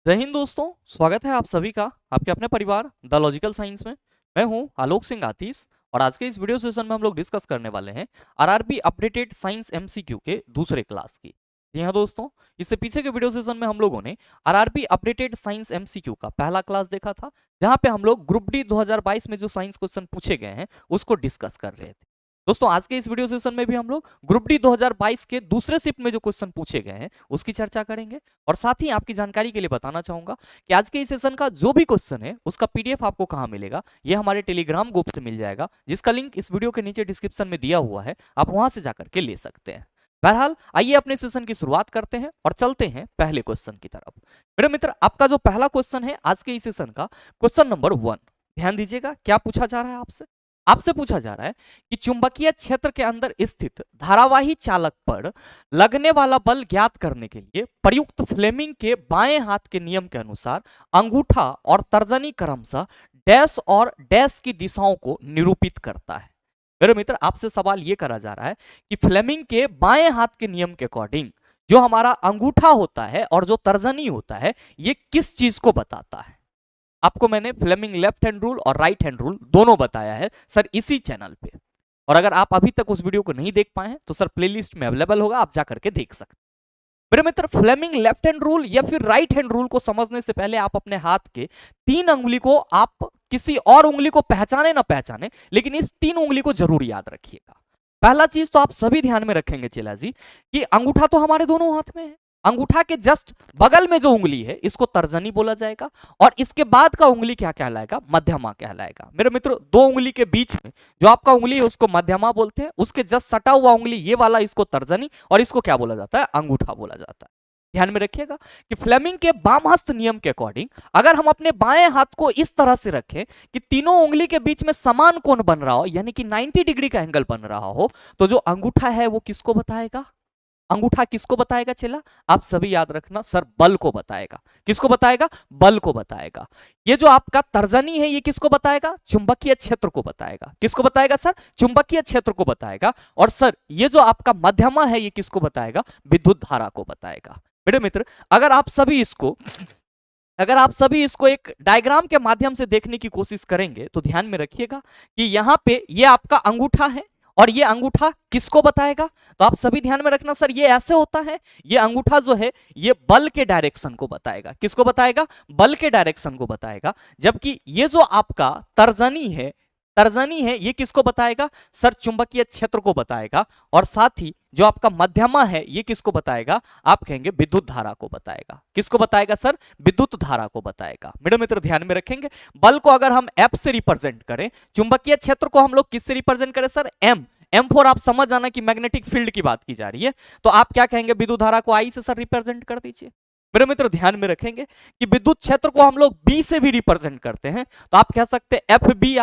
जय हिंद दोस्तों, स्वागत है आप सभी का आपके अपने परिवार द लॉजिकल साइंस में। मैं हूं आलोक सिंह आतीश और आज के इस वीडियो सेशन में हम लोग डिस्कस करने वाले हैं आरआरबी अपडेटेड साइंस एमसीक्यू के दूसरे क्लास की। जी हाँ दोस्तों, इससे पीछे के वीडियो सेशन में हम लोगों ने आरआरबी अपडेटेड साइंस एमसीक्यू का पहला क्लास देखा था, जहां पे हम लोग ग्रुप डी 2022 में जो साइंस क्वेश्चन पूछे गए हैं उसको डिस्कस कर रहे थे। दोस्तों आज के इस वीडियो सेशन में भी हम लोग ग्रुप डी 2022 के दूसरे शिफ्ट में जो क्वेश्चन पूछे गए हैं उसकी चर्चा करेंगे। और साथ ही आपकी जानकारी के लिए बताना चाहूंगा कि आज के इस सेशन का जो भी क्वेश्चन है उसका पीडीएफ आपको कहां मिलेगा, ये हमारे टेलीग्राम ग्रुप से मिल जाएगा, जिसका लिंक इस वीडियो के नीचे डिस्क्रिप्शन में दिया हुआ है, आप वहां से जाकर के ले सकते हैं। बहरहाल आइए अपने सेशन की शुरुआत करते हैं और चलते हैं पहले क्वेश्चन की तरफ। मेरे मित्र, आपका जो पहला क्वेश्चन है आज के इस सेशन का, क्वेश्चन नंबर 1, ध्यान दीजिएगा क्या पूछा जा रहा है आपसे। आपसे पूछा जा रहा है कि चुंबकीय क्षेत्र के अंदर स्थित धारावाही चालक पर लगने वाला बल ज्ञात करने के लिए प्रयुक्त फ्लेमिंग के बाएं हाथ के नियम के अनुसार अंगूठा और तर्जनी क्रमशः डैश और डैश की दिशाओं को निरूपित करता है। मेरे मित्र, आपसे सवाल यह करा जा रहा है कि फ्लेमिंग के बाएं हाथ के नियम के अकॉर्डिंग जो हमारा अंगूठा होता है और जो तर्जनी होता है ये किस चीज को बताता है। आपको मैंने फ्लेमिंग लेफ्ट हैंड रूल और राइट हैंड रूल दोनों बताया है सर इसी चैनल पे, और अगर आप अभी तक उस वीडियो को नहीं देख पाए हैं तो सर प्लेलिस्ट में अवेलेबल होगा, आप जाकर के देख सकते हैं। मेरे मित्र, फ्लेमिंग लेफ्ट हैंड रूल या फिर राइट हैंड रूल को समझने से पहले आप अपने हाथ के 3 उंगली को, आप किसी और उंगली को पहचाने ना पहचाने, लेकिन इस 3 उंगली को जरूर याद रखिएगा। पहला चीज तो आप सभी ध्यान में रखेंगे चेला जी कि अंगूठा तो हमारे दोनों हाथ में है, अंगूठा के जस्ट बगल में जो उंगली है इसको तर्जनी बोला जाएगा, और इसके बाद का उंगली क्या कहलाएगा, मध्यमा कहलाएगा। मेरे मित्रों, 2 उंगली के बीच में जो आपका उंगली है उसको मध्यमा बोलते हैं, उसके जस्ट सटा हुआ उंगली ये वाला इसको तर्जनी, और इसको क्या बोला जाता है, अंगूठा बोला जाता है। ध्यान में रखिएगा कि फ्लेमिंग के बामहस्त नियम के अकॉर्डिंग अगर हम अपने बाएं हाथ को इस तरह से रखें कि तीनों उंगली के बीच में समान कोण बन रहा हो, यानी कि 90 डिग्री का एंगल बन रहा हो, तो जो अंगूठा है वो किसको बताएगा, अंगूठा किसको बताएगा चला, आप सभी याद रखना सर, बल को बताएगा। किसको बताएगा, बल को बताएगा। ये जो आपका तर्जनी है ये किसको बताएगा, चुंबकीय क्षेत्र को बताएगा। किसको बताएगा सर, चुंबकीय क्षेत्र को बताएगा। और सर ये जो आपका मध्यमा है ये किसको बताएगा, विद्युत धारा को बताएगा। मेरे मित्र, अगर आप सभी इसको एक डायग्राम के माध्यम से देखने की कोशिश करेंगे तो ध्यान में रखिएगा कि यहां पे ये आपका अंगूठा है और ये अंगूठा किसको बताएगा, तो आप सभी ध्यान में रखना सर ये ऐसे होता है, ये अंगूठा जो है ये बल के डायरेक्शन को बताएगा। किसको बताएगा, बल के डायरेक्शन को बताएगा। जबकि ये जो आपका तर्जनी है ये किसको बताएगा सर, चुंबकीय क्षेत्र को बताएगा। और साथ ही जो आपका मध्यमा है ये किसको बताएगा, आप कहेंगे विद्युत धारा को बताएगा। किसको बताएगा सर, विद्युत धारा को बताएगा। मेरे मित्र ध्यान में रखेंगे, बल को अगर हम एफ से रिप्रेजेंट करें, चुंबकीय क्षेत्र को हम लोग किससे रिप्रेजेंट करें सर, एम फॉर आप समझ जाना कि मैग्नेटिक फील्ड की बात की जा रही है, तो आप क्या कहेंगे, विद्युत धारा को आई से सर रिप्रेजेंट कर दीजिए। मेरे मित्र ध्यान में रखेंगे कि विद्युत क्षेत्र को हम लोग बी से भी रिप्रेजेंट करते हैं, तो आप कह सकते हैं एफ बी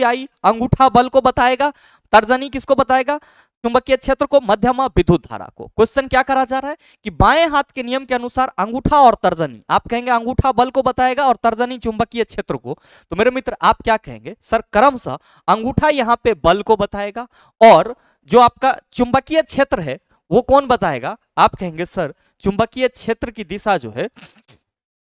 आई अंगूठा बल को बताएगा, तर्जनी किसको बताएगा, चुंबकीय क्षेत्र को, मध्यमा विद्युत धारा को। क्वेश्चन क्या करा जा रहा है कि बाएं हाथ के नियम के अनुसार अंगूठा और तर्जनी, आप कहेंगे अंगूठा बल को बताएगा और तर्जनी चुंबकीय क्षेत्र को, तो मेरे मित्र आप क्या कहेंगे सर, क्रमशः अंगूठा यहां पे बल को बताएगा और जो आपका चुंबकीय क्षेत्र है वो कौन बताएगा, आप कहेंगे सर चुंबकीय क्षेत्र की दिशा जो है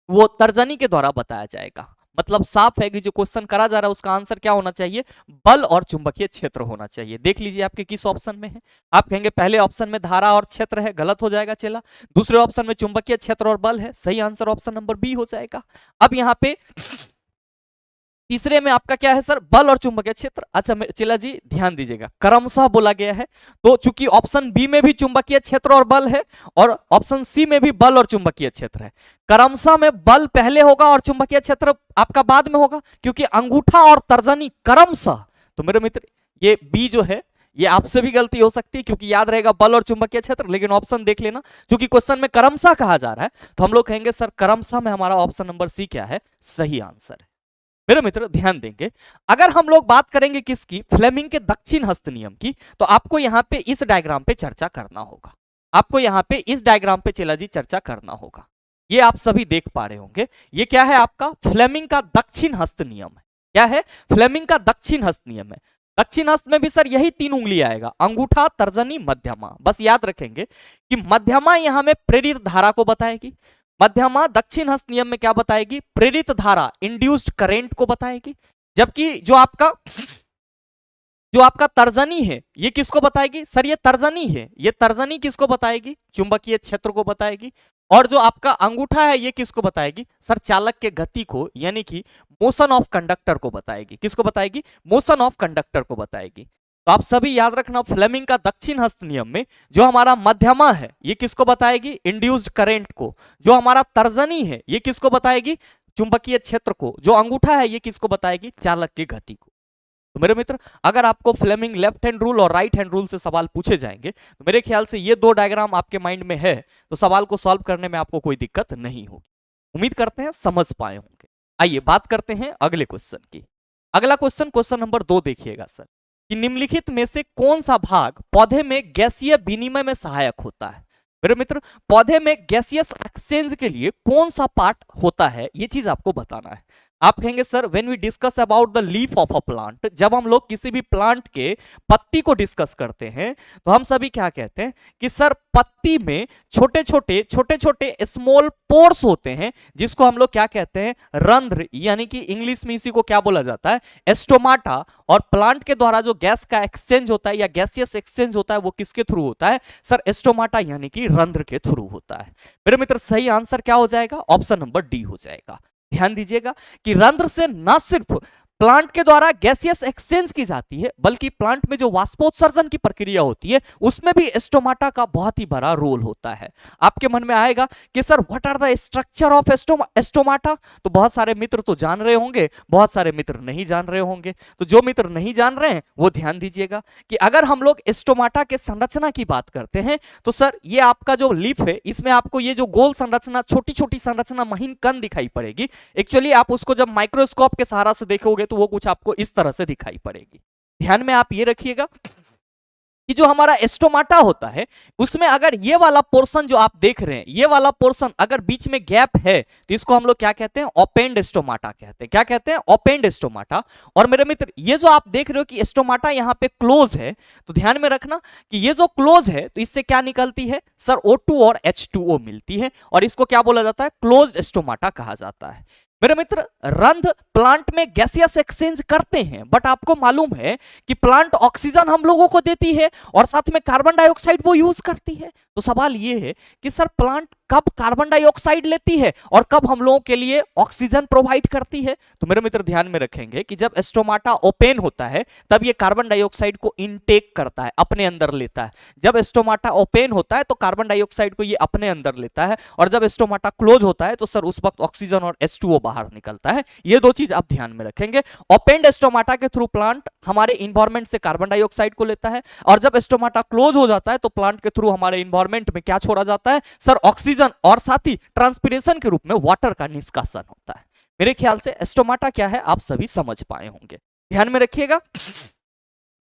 वो तर्जनी के द्वारा बताया जाएगा। मतलब साफ है कि जो क्वेश्चन करा जा रहा है उसका आंसर क्या होना चाहिए, बल और चुंबकीय क्षेत्र होना चाहिए। देख लीजिए आपके किस ऑप्शन में है, आप कहेंगे पहले ऑप्शन में धारा और क्षेत्र है, गलत हो जाएगा चला। दूसरे ऑप्शन में चुंबकीय क्षेत्र और बल है, सही आंसर ऑप्शन नंबर बी हो जाएगा। अब यहाँ पे तीसरे में आपका क्या है सर, बल और चुंबकीय क्षेत्र। अच्छा चला जी ध्यान दीजिएगा, क्रमशः बोला गया है, तो चूंकि ऑप्शन बी में भी चुंबकीय क्षेत्र और बल है और ऑप्शन सी में भी बल और चुंबकीय क्षेत्र है, क्रमशः में बल पहले होगा और चुंबकीय क्षेत्र आपका बाद में होगा, क्योंकि अंगूठा और तर्जनी क्रमशः। तो मेरे मित्र ये बी जो है ये आपसे भी गलती हो सकती है, क्योंकि याद रहेगा बल और चुंबकीय क्षेत्र, लेकिन ऑप्शन देख लेना, क्योंकि क्वेश्चन में क्रमशः कहा जा रहा है, तो हम लोग कहेंगे सर क्रमशः में हमारा ऑप्शन नंबर सी क्या है, सही आंसर है। मेरे मित्र ध्यान देंगे, अगर हम लोग बात करेंगे किसकी, फ्लेमिंग के दक्षिण हस्त नियम की, तो आपको यहां पे इस डायग्राम पे चर्चा करना होगा। आपको यहां पे इस डायग्राम पे चला जी चर्चा करना होगा। ये आप सभी देख पा रहे होंगे, ये क्या है आपका फ्लेमिंग का दक्षिण हस्त नियम है। क्या है, फ्लेमिंग का दक्षिण हस्त नियम है। दक्षिण हस्त में भी सर यही 3 उंगली आएगा, अंगूठा तर्जनी मध्यमा। बस याद रखेंगे कि मध्यमा यहां में प्रेरित धारा को बताएगी, मध्यमा दक्षिण हस्त नियम में क्या बताएगी? प्रेरित धारा, इंड्यूस्ड करंट को बताएगी। जबकि जो आपका तर्जनी है ये किसको बताएगी? सर ये तर्जनी है, ये तर्जनी किसको बताएगी? चुंबकीय क्षेत्र को बताएगी। और जो आपका अंगूठा है ये किसको बताएगी? सर चालक के गति को, यानी कि मोशन ऑफ कंडक्टर को बताएगी। किसको बताएगी? मोशन ऑफ कंडक्टर को बताएगी। तो आप सभी याद रखना, फ्लेमिंग का दक्षिण हस्त नियम में जो हमारा मध्यमा है ये किसको बताएगी? इंड्यूस्ड करंट को। जो हमारा तर्जनी है ये किसको बताएगी? चुंबकीय क्षेत्र को। जो अंगूठा है ये किसको बताएगी? चालक की गति को। तो मेरे मित्र, अगर आपको फ्लेमिंग लेफ्ट हैंड रूल और राइट हैंड रूल से सवाल पूछे जाएंगे तो मेरे ख्याल से ये दो डायग्राम आपके माइंड में है तो सवाल को सॉल्व करने में आपको कोई दिक्कत नहीं होगी। उम्मीद करते हैं समझ पाए होंगे। आइए बात करते हैं अगले क्वेश्चन की। अगला क्वेश्चन, क्वेश्चन नंबर 2 देखिएगा सर, कि निम्नलिखित में से कौन सा भाग पौधे में गैसीय विनिमय में सहायक होता है? मेरे मित्र, पौधे में गैसियस एक्सचेंज के लिए कौन सा पार्ट होता है ये चीज आपको बताना है। आप कहेंगे sir when we discuss about the leaf of a plant, जब हम लोग किसी भी प्लांट के पत्ती को डिस्कस करते हैं तो हम सभी क्या कहते हैं कि सर पत्ती में छोटे छोटे स्मॉल पोर्स होते हैं जिसको हम लोग क्या कहते हैं? रंध्र, यानी कि इंग्लिश में इसी को क्या बोला जाता है? एस्टोमाटा। और प्लांट के द्वारा जो गैस का एक्सचेंज होता है या गैसियस एक्सचेंज होता है वो किसके थ्रू होता है? सर एस्टोमाटा यानी कि रंध्र के थ्रू होता है। मेरे मित्र सही आंसर क्या हो जाएगा? ऑप्शन नंबर डी हो जाएगा। ध्यान दीजिएगा कि रंध्र से न सिर्फ प्लांट के द्वारा गैसियस एक्सचेंज की जाती है बल्कि प्लांट में जो वाष्पोत्सर्जन की प्रक्रिया होती है उसमें भी एस्टोमाटा का बहुत ही बड़ा रोल होता है। आपके मन में आएगा कि sir what are the structure of stomata? तो बहुत सारे मित्र तो जान रहे होंगे, बहुत सारे मित्र नहीं जान रहे होंगे। तो जो मित्र नहीं जान रहे हैं वो ध्यान दीजिएगा कि अगर हम लोग एस्टोमाटा के संरचना की बात करते हैं तो सर ये आपका जो लीफ है इसमें आपको ये जो गोल संरचना, छोटी छोटी संरचना, महीन कण दिखाई पड़ेगी। एक्चुअली आप उसको जब माइक्रोस्कोप के सहारा से देखोगे तो वो कुछ आपको इस तरह से दिखाई पड़ेगी। ध्यान में आप ये रखिएगा कि जो हमारा एस्टोमाटा होता है उसमें अगर ये वाला पोर्शन जो आप देख रहे हैं, ये वाला पोर्शन अगर बीच में गैप है तो इसको हम लोग क्या कहते हैं? ओपेंड एस्टोमाटा कहते हैं। क्या कहते हैं? Opened stomata. और मेरे मित्र ये जो आप देख रहे हो कि एस्टोमाटा यहाँ पे क्लोज है, तो ध्यान में रखना कि ये जो क्लोज है तो इससे क्या निकलती है? सर O2 और H2O मिलती है और इसको क्या बोला जाता है? क्लोज एस्टोमाटा कहा जाता है। मेरे मित्र रंध्र प्लांट में गैसियस एक्सचेंज करते हैं, बट आपको मालूम है कि प्लांट ऑक्सीजन हम लोगों को देती है और साथ में कार्बन डाइऑक्साइड वो यूज करती है। तो सवाल ये है कि सर प्लांट कब कार्बन डाइऑक्साइड लेती है और कब हम लोगों के लिए ऑक्सीजन प्रोवाइड करती है? तो मेरे मित्र ध्यान में रखेंगे कि जब एस्टोमाटा ओपन होता है तब ये कार्बन डाइऑक्साइड को इनटेक करता है, अपने अंदर लेता है। जब एस्टोमाटा ओपन होता है तो कार्बन डाइऑक्साइड को ये अपने अंदर लेता है और जब एस्टोमाटा क्लोज होता है तो सर उस वक्त ऑक्सीजन और H2O बाहर निकलता है। ये दो चीज आप ध्यान में रखेंगे। ओपेंड एस्टोमाटा के थ्रू प्लांट हमारे इन्वायरमेंट से कार्बन डाइऑक्साइड को लेता है और जब एस्टोमाटा क्लोज हो जाता है तो प्लांट के थ्रू हमारे इन्वायरमेंट में क्या छोड़ा जाता है? सर ऑक्सीजन और साथ ही ट्रांसपिरेशन के रूप में वाटर का निष्कासन होता है। मेरे ख्याल से एस्टोमाटा क्या है आप सभी समझ पाए होंगे। ध्यान में रखिएगा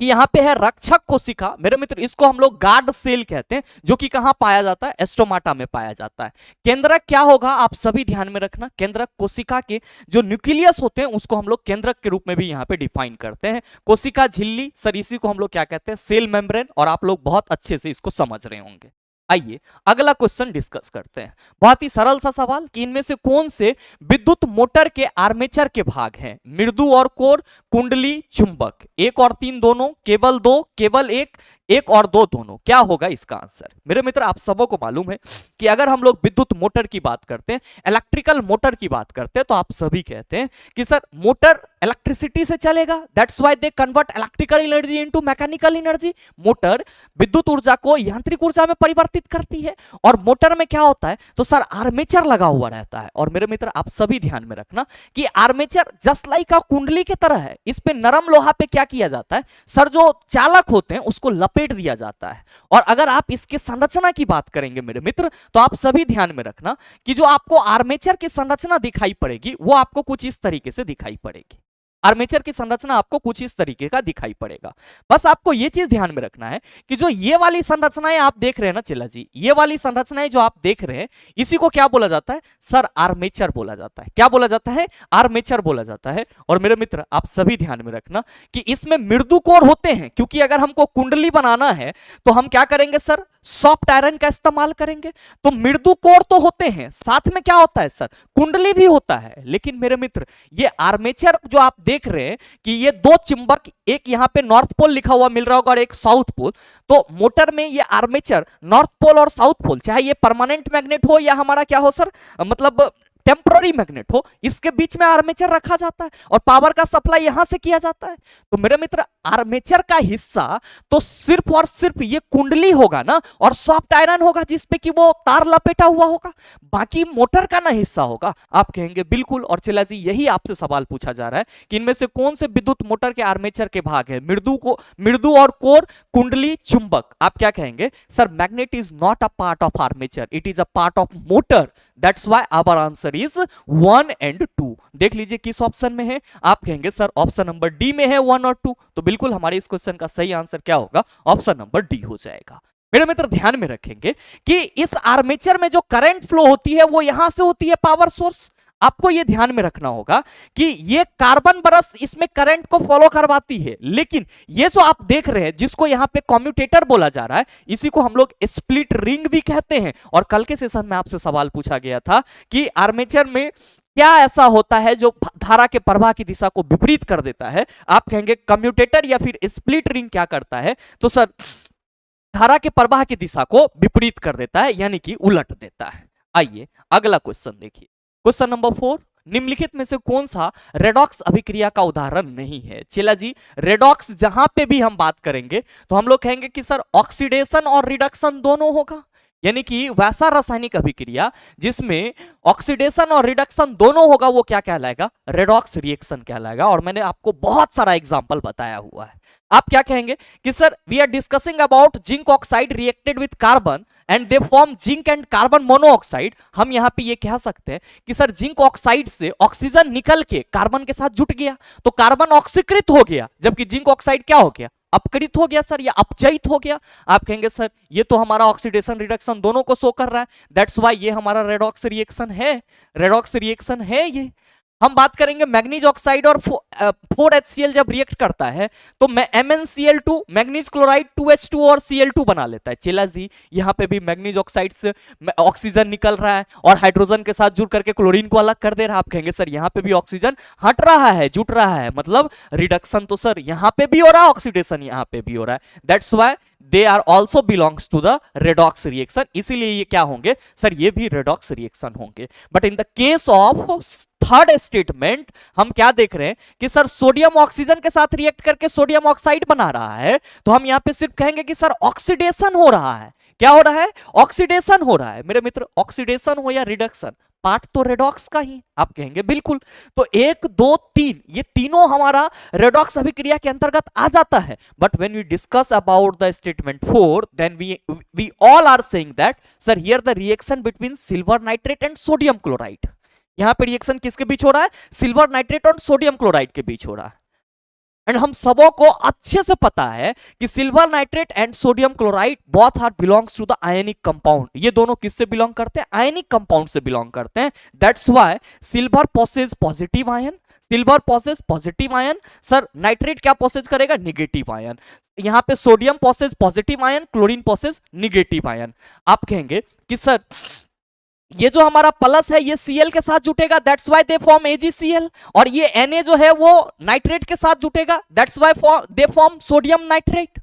कि यहाँ पे है रक्षक कोशिका। मेरे मित्र इसको हम लोग गार्ड सेल कहते हैं, जो कि कहां पाया जाता है? एस्टोमाटा में पाया जाता है। केंद्रक क्या होगा आप सभी ध्यान में रखना। केंद्रक कोशिका के जो न्यूक्लियस होते हैं उसको हम लोग केंद्रक के रूप में भी यहाँ पे डिफाइन करते हैं। कोशिका झिल्ली, सर इसी को हम लोग क्या कहते हैं? Cell membrane. और आप लोग बहुत अच्छे से इसको समझ रहे होंगे। आइए अगला क्वेश्चन डिस्कस करते हैं। बहुत ही सरल सा सवाल कि इनमें से कौन से विद्युत मोटर के आर्मेचर के भाग हैं? मृदु और कोर, कुंडली, चुंबक। 1 और 3 दोनों, केवल 2, केवल 1 और 2 दोनों। क्या होगा इसका आंसर? मेरे मित्र आप सबों को मालूम है कि अगर हम लोग विद्युत मोटर की बात करते हैं, इलेक्ट्रिकल मोटर की बात करते हैं, तो आप सभी कहते हैं कि सर मोटर इलेक्ट्रिसिटी से चलेगा, that's why they convert electrical energy into mechanical energy. Motor विद्युत ऊर्जा को यांत्रिक ऊर्जा में परिवर्तित करती है। और मोटर में क्या होता है? तो सर आर्मेचर लगा हुआ रहता है। और मेरे मित्र आप सभी ध्यान में रखना कि आर्मेचर जस्ट लाइक अ कुंडली की तरह है। इस पे नरम लोहा पे क्या किया जाता है? सर जो चालक होते हैं उसको लपेट दिया जाता है। और अगर आप इसके संरचना की बात करेंगे मेरे मित्र, तो आप सभी ध्यान में रखना कि जो आपको आर्मेचर की संरचना दिखाई पड़ेगी वो आपको कुछ इस तरीके से दिखाई पड़ेगी। आर्मेचर की संरचना आपको कुछ इस तरीके का दिखाई पड़ेगा। बस आपको यह चीज ध्यान में रखना है कि जो ये वाली संरचनाएं आप देख रहे हैं ना चिल्ला जी, ये वाली संरचनाएं जो आप देख रहे हैं इसी को क्या बोला जाता है? सर आर्मेचर बोला जाता है। क्या बोला जाता है? आर्मेचर बोला जाता है। और मेरे मित्र आप सभी ध्यान में रखना कि इसमें मृदु कोर होते हैं, क्योंकि अगर हमको कुंडली बनाना है तो हम क्या करेंगे? सर सॉफ्ट आयरन का इस्तेमाल करेंगे। तो मृदु कोर तो होते हैं, साथ में क्या होता है सर, कुंडली भी होता है। लेकिन मेरे मित्र ये आर्मेचर जो आप देख रहे हैं कि ये दो चुंबक, एक यहाँ पे नॉर्थ पोल लिखा हुआ मिल रहा होगा और एक साउथ पोल। तो मोटर में ये आर्मेचर नॉर्थ पोल और साउथ पोल, चाहे ये परमानेंट मैग्नेट हो या हमारा क्या हो सर, मतलब टेम्पररी मैग्नेट हो, इसके बीच में आर्मेचर रखा जाता है और पावर का सप्लाई यहां से किया जाता है। तो मेरे मित्र आर्मेचर का हिस्सा तो सिर्फ और सिर्फ ये कुंडली होगा ना, और सॉफ्ट आयरन होगा जिसपे कि वो तार लपेटा हुआ होगा, बाकी मोटर का ना हिस्सा होगा। आप कहेंगे बिल्कुल, और चला जी यही आपसे सवाल पूछा जा रहा है कि इनमें से कौन से विद्युत मोटर के आर्मेचर के भाग है, मृदु और कोर, कुंडली, चुंबक। आप क्या कहेंगे sir, magnet is not a part of armature, it is a part of motor, that's why our answer is 1 and 2। देख लीजिए किस ऑप्शन में है, आप कहेंगे सर ऑप्शन नंबर डी में है 1 और 2। तो बिल्कुल हमारे इस क्वेश्चन का सही आंसर क्या होगा, ऑप्शन नंबर डी हो जाएगा। मेरे मित्र ध्यान में रखेंगे कि इस आर्मेचर में जो करंट फ्लो होती है वो यहां से होती है पावर सोर्स। आपको ये ध्यान में रखना होगा कि ये कार्बन ब्रश इसमें करंट को फॉलो करवाती है, लेकिन ये जो आप देख रहे हैं जिसको यहाँ पे कम्यूटेटर बोला जा रहा है, इसी को हम लोग स्प्लिट रिंग भी कहते हैं। और कल के सेशन में आपसे सवाल पूछा गया था कि आर्मेचर में क्या ऐसा होता है जो धारा के प्रवाह की दिशा को विपरीत कर देता है। आप कहेंगे कम्यूटेटर या फिर स्प्लिट रिंग क्या करता है, तो सर धारा के प्रवाह की दिशा को विपरीत कर देता है, यानी कि उलट देता है। आइए अगला क्वेश्चन देखिए, क्वेश्चन नंबर 4, निम्नलिखित में से कौन सा रेडॉक्स अभिक्रिया का उदाहरण नहीं है। चला जी रेडॉक्स जहां पे भी हम बात करेंगे तो हम लोग कहेंगे कि सर ऑक्सीडेशन और रिडक्शन दोनों होगा, यानी कि वैसा रासायनिक अभिक्रिया जिसमें ऑक्सीडेशन और रिडक्शन दोनों होगा वो क्या कहलाएगा, रेडॉक्स रिएक्शन कहलाएगा। और मैंने आपको बहुत सारा एग्जांपल बताया हुआ है। आप क्या कहेंगे कि sir we are discussing about zinc oxide reacted with carbon and they form zinc and carbon monoxide. हम यहां पे ये कह सकते हैं कि सर जिंक ऑक्साइड से ऑक्सीजन निकल के कार्बन के साथ जुट गया तो कार्बन ऑक्सीकृत हो गया, जबकि जिंक ऑक्साइड क्या हो गया, अपकृत हो गया सर, या अपचयित हो गया। आप कहेंगे सर ये तो हमारा ऑक्सीडेशन रिडक्शन दोनों को शो कर रहा है, दैट्स व्हाई ये हमारा रेडॉक्स रिएक्शन है, रेडॉक्स रिएक्शन है ये। हम बात करेंगे मैग्नीज ऑक्साइड और 4HCl जब रिएक्ट करता है तो MnCl2 मैग्नीज क्लोराइड 2H2 और Cl2 बना लेता है। चला जी यहां पे भी मैग्नीज ऑक्साइड से ऑक्सीजन निकल रहा है और हाइड्रोजन के साथ जुड़ करके क्लोरीन को अलग कर दे रहा है। आप कहेंगे सर यहां पे भी ऑक्सीजन हट रहा है, जुट रहा है, मतलब रिडक्शन तो सर यहां पे भी हो रहा है, ऑक्सीडेशन यहां पे भी हो रहा है, that's why they are also belongs to the redox reaction. इसीलिए ये क्या होंगे सर, ये भी रेडॉक्स रिएक्शन होंगे। But in the case of third statement हम क्या देख रहे हैं कि सर सोडियम ऑक्सीजन के साथ रिएक्ट करके सोडियम ऑक्साइड बना रहा है, तो हम यहां पे सिर्फ कहेंगे कि सर ऑक्सीडेशन हो रहा है। क्या हो रहा है, ऑक्सीडेशन हो रहा है। मेरे मित्र ऑक्सीडेशन हो या रिडक्शन, पार्ट तो रेडॉक्स का ही। आप कहेंगे बिल्कुल, तो 1 2 3 ये तीनों हमारा रेडॉक्स अभिक्रिया के अंतर्गत आ जाता है। But when we discuss about the statement 4 then we all are saying that sir here the reaction between silver nitrate and sodium chloride. यहां पे रिएक्शन किसके बीच हो रहा है, सिल्वर नाइट्रेट और सोडियम क्लोराइड के बीच हो रहा है। एंड हम सबों को अच्छे से पता है कि silver nitrate and sodium chloride both are belongs to the ionic compound. ये दोनों किससे बिलोंग करते हैं, आयनिक कंपाउंड से बिलोंग करते हैं। That's why silver possess positive ion, silver possess positive ion, sir nitrate क्या पोसेस करेगा, निगेटिव आयन। यहां पे sodium possess positive ion, chlorine possess negative ion. आप कहेंगे कि सर ये जो हमारा प्लस है ये Cl के साथ जुटेगा, that's why they form AgCl, और ये Na जो है वो नाइट्रेट के साथ जुटेगा, that's why they form sodium nitrate.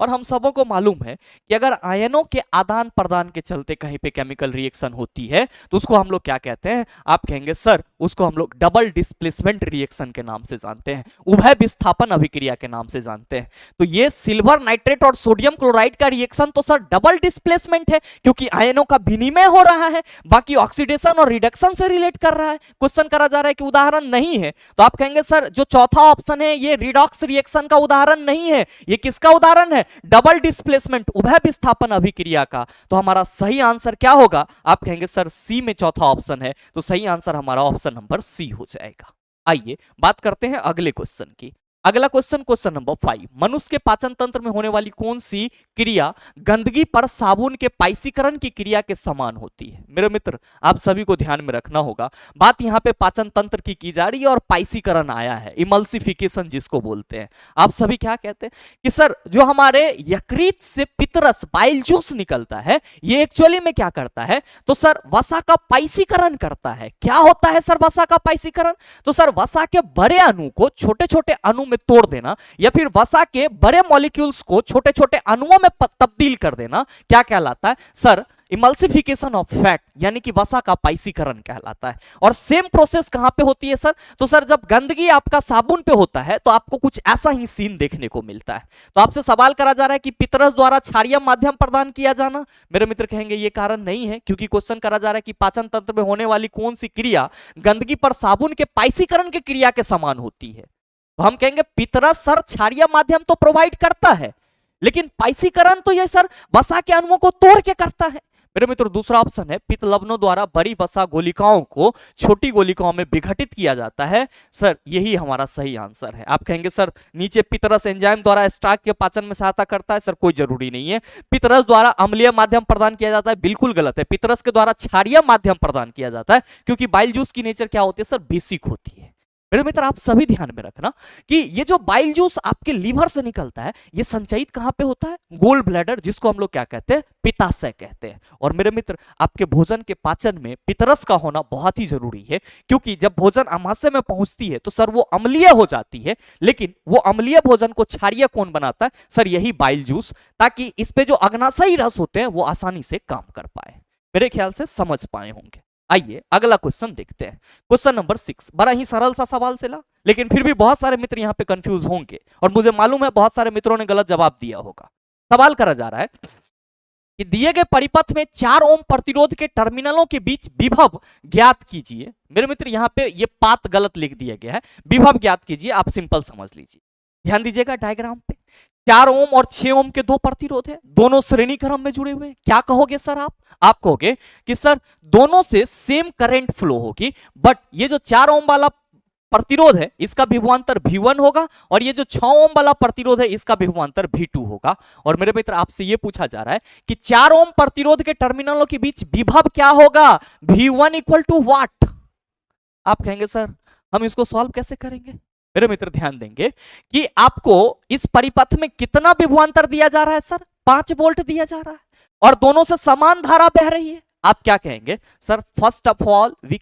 और हम सबों को मालूम है कि अगर आयनों के आदान प्रदान के चलते कहीं पे केमिकल रिएक्शन होती है तो उसको हम लोग क्या कहते हैं, आप कहेंगे सर उसको हम लोग डबल डिस्प्लेसमेंट रिएक्शन के नाम से जानते हैं, उभय विस्थापन अभिक्रिया के नाम से जानते हैं। तो ये सिल्वर नाइट्रेट और सोडियम क्लोराइड का रिएक्शन तो सर डबल डिस्प्लेसमेंट है, क्योंकि आयनों का विनिमय हो रहा है, बाकी ऑक्सीडेशन और रिडक्शन से रिलेट कर रहा है। क्वेश्चन करा जा रहा है कि उदाहरण नहीं है, तो आप कहेंगे सर जो चौथा ऑप्शन है ये रिडॉक्स रिएक्शन का उदाहरण नहीं है, ये किसका उदाहरण है, डबल डिस्प्लेसमेंट उभय विस्थापन अभिक्रिया का। तो हमारा सही आंसर क्या होगा, आप कहेंगे सर सी में चौथा ऑप्शन है, तो सही आंसर हमारा ऑप्शन नंबर सी हो जाएगा। आइए बात करते हैं अगले क्वेश्चन की। अगला क्वेश्चन, क्वेश्चन नंबर 5, मनुष्य के पाचन तंत्र में होने वाली कौन सी क्रिया गंदगी पर साबुन के पाइसीकरण की क्रिया के समान होती है? मेरे मित्र आप सभी को ध्यान में रखना होगा, बात यहाँ पे पाचन तंत्र की जा रही है और पाइसीकरण आया है, इमल्सिफिकेशन जिसको बोलते हैं। आप सभी क्या कहते हैं कि सर जो हमारे यकृत से पितरस बाइल जूस निकलता है ये एक्चुअली में क्या करता है? तो सर वसा का पाइसीकरण करता है। क्या होता है सर वसा का पाइसीकरण? तो सर वसा के बड़े अणु को छोटे छोटे अणु में तोड़ देना या फिर वसा के बड़े मॉलिक्यूल्स को छोटे छोटे अणुओं में तब्दील कर देना क्या कहलाता है सर? इमल्सिफिकेशन ऑफ फैट, यानी कि वसा का पाइसीकरण कहलाता है। और सेम प्रोसेस कहां पे होती है सर? तो सर जब गंदगी आपका साबुन पे होता है तो आपको कुछ ऐसा ही सीन देखने को मिलता है। तो आपसे सवाल करा जा रहा है कि पितरस द्वारा क्षारीय माध्यम प्रदान किया जाना, मेरे मित्र कहेंगे ये कारण नहीं है, क्योंकि क्वेश्चन करा जा रहा है कि पाचन तंत्र में होने वाली कौन सी क्रिया गंदगी पर साबुन के पाइसीकरण की क्रिया के समान होती है। तो हम कहेंगे पितरस सर क्षारीय माध्यम तो प्रोवाइड करता है, लेकिन पाइसीकरण तो ये सर वसा के अणुओं को तोड़ के करता है। मेरे मित्र दूसरा ऑप्शन है, पित्त लवणों द्वारा बड़ी वसा गोलिकाओं को छोटी गोलिकाओं में विघटित किया जाता है। सर यही हमारा सही आंसर है। आप कहेंगे सर नीचे पितरस एंजाइम द्वारा स्टार्च के पाचन में सहायता करता है, सर कोई जरूरी नहीं है। पितरस द्वारा अम्लीय माध्यम प्रदान किया जाता है, बिल्कुल गलत है। पितरस के द्वारा क्षारीय माध्यम प्रदान किया जाता है, क्योंकि बाइल जूस की नेचर क्या होती है सर? बेसिक होती है। मेरे मित्र आप सभी ध्यान में रखना कि ये जो बाइल जूस आपके लीवर से निकलता है ये संचयित कहां पे होता है? गोल ब्लैडर, जिसको हम लोग क्या कहते हैं? पित्ताशय कहते हैं। और मेरे मित्र आपके भोजन के पाचन में पितरस का होना बहुत ही जरूरी है, क्योंकि जब भोजन आमाशय में पहुंचती है तो सर वो अम्लीय हो जाती है, लेकिन वो अम्लीय भोजन को क्षारीय कौन बनाता है? सर यही बाइल जूस, ताकि इस पे जो अग्नाशयी रस होते हैं वो आसानी से काम कर पाए। मेरे ख्याल से समझ पाए होंगे। आइए अगला क्वेश्चन देखते हैं, क्वेश्चन नंबर 6। बड़ा ही सरल सा सवाल चला, लेकिन फिर भी बहुत सारे मित्र यहां पे कंफ्यूज होंगे और मुझे मालूम है बहुत सारे मित्रों ने गलत जवाब दिया होगा। सवाल करा जा रहा है कि दिए गए परिपथ में 4 ओम प्रतिरोध के टर्मिनलों के बीच विभव ज्ञात कीजिए। मेरे मित्र यहां पे ये पात गलत लिख दिया गया है, विभव ज्ञात कीजिए, आप सिंपल समझ लीजिए। ध्यान दीजिएगा डायग्राम पे 4 ओम और 6 ओम के 2 प्रतिरोध है, दोनों श्रेणी क्रम में जुड़े हुए हैं। क्या कहोगे सर आप कहोगे कि सर दोनों से सेम करंट फ्लो होगी, बट ये जो 4 ओम वाला प्रतिरोध है इसका विभवांतर V1 होगा और ये जो 6 ओम वाला प्रतिरोध है इसका विभवांतर V2 होगा। और मेरे मित्र आपसे ये पूछा जा रहा है कि 4 ओम प्रतिरोध के टर्मिनलों के बीच विभव क्या होगा? V1 equal to what? आप कहेंगे सर हम इसको सॉल्व कैसे करेंगे? मेरे मित्र ध्यान देंगे कि आपको इस परिपथ में कितना विभवांतर दिया जा रहा है सर? 5 वोल्ट दिया जा रहा है और दोनों से समान धारा बह रही है। आप क्या कहेंगे? Sir first of all we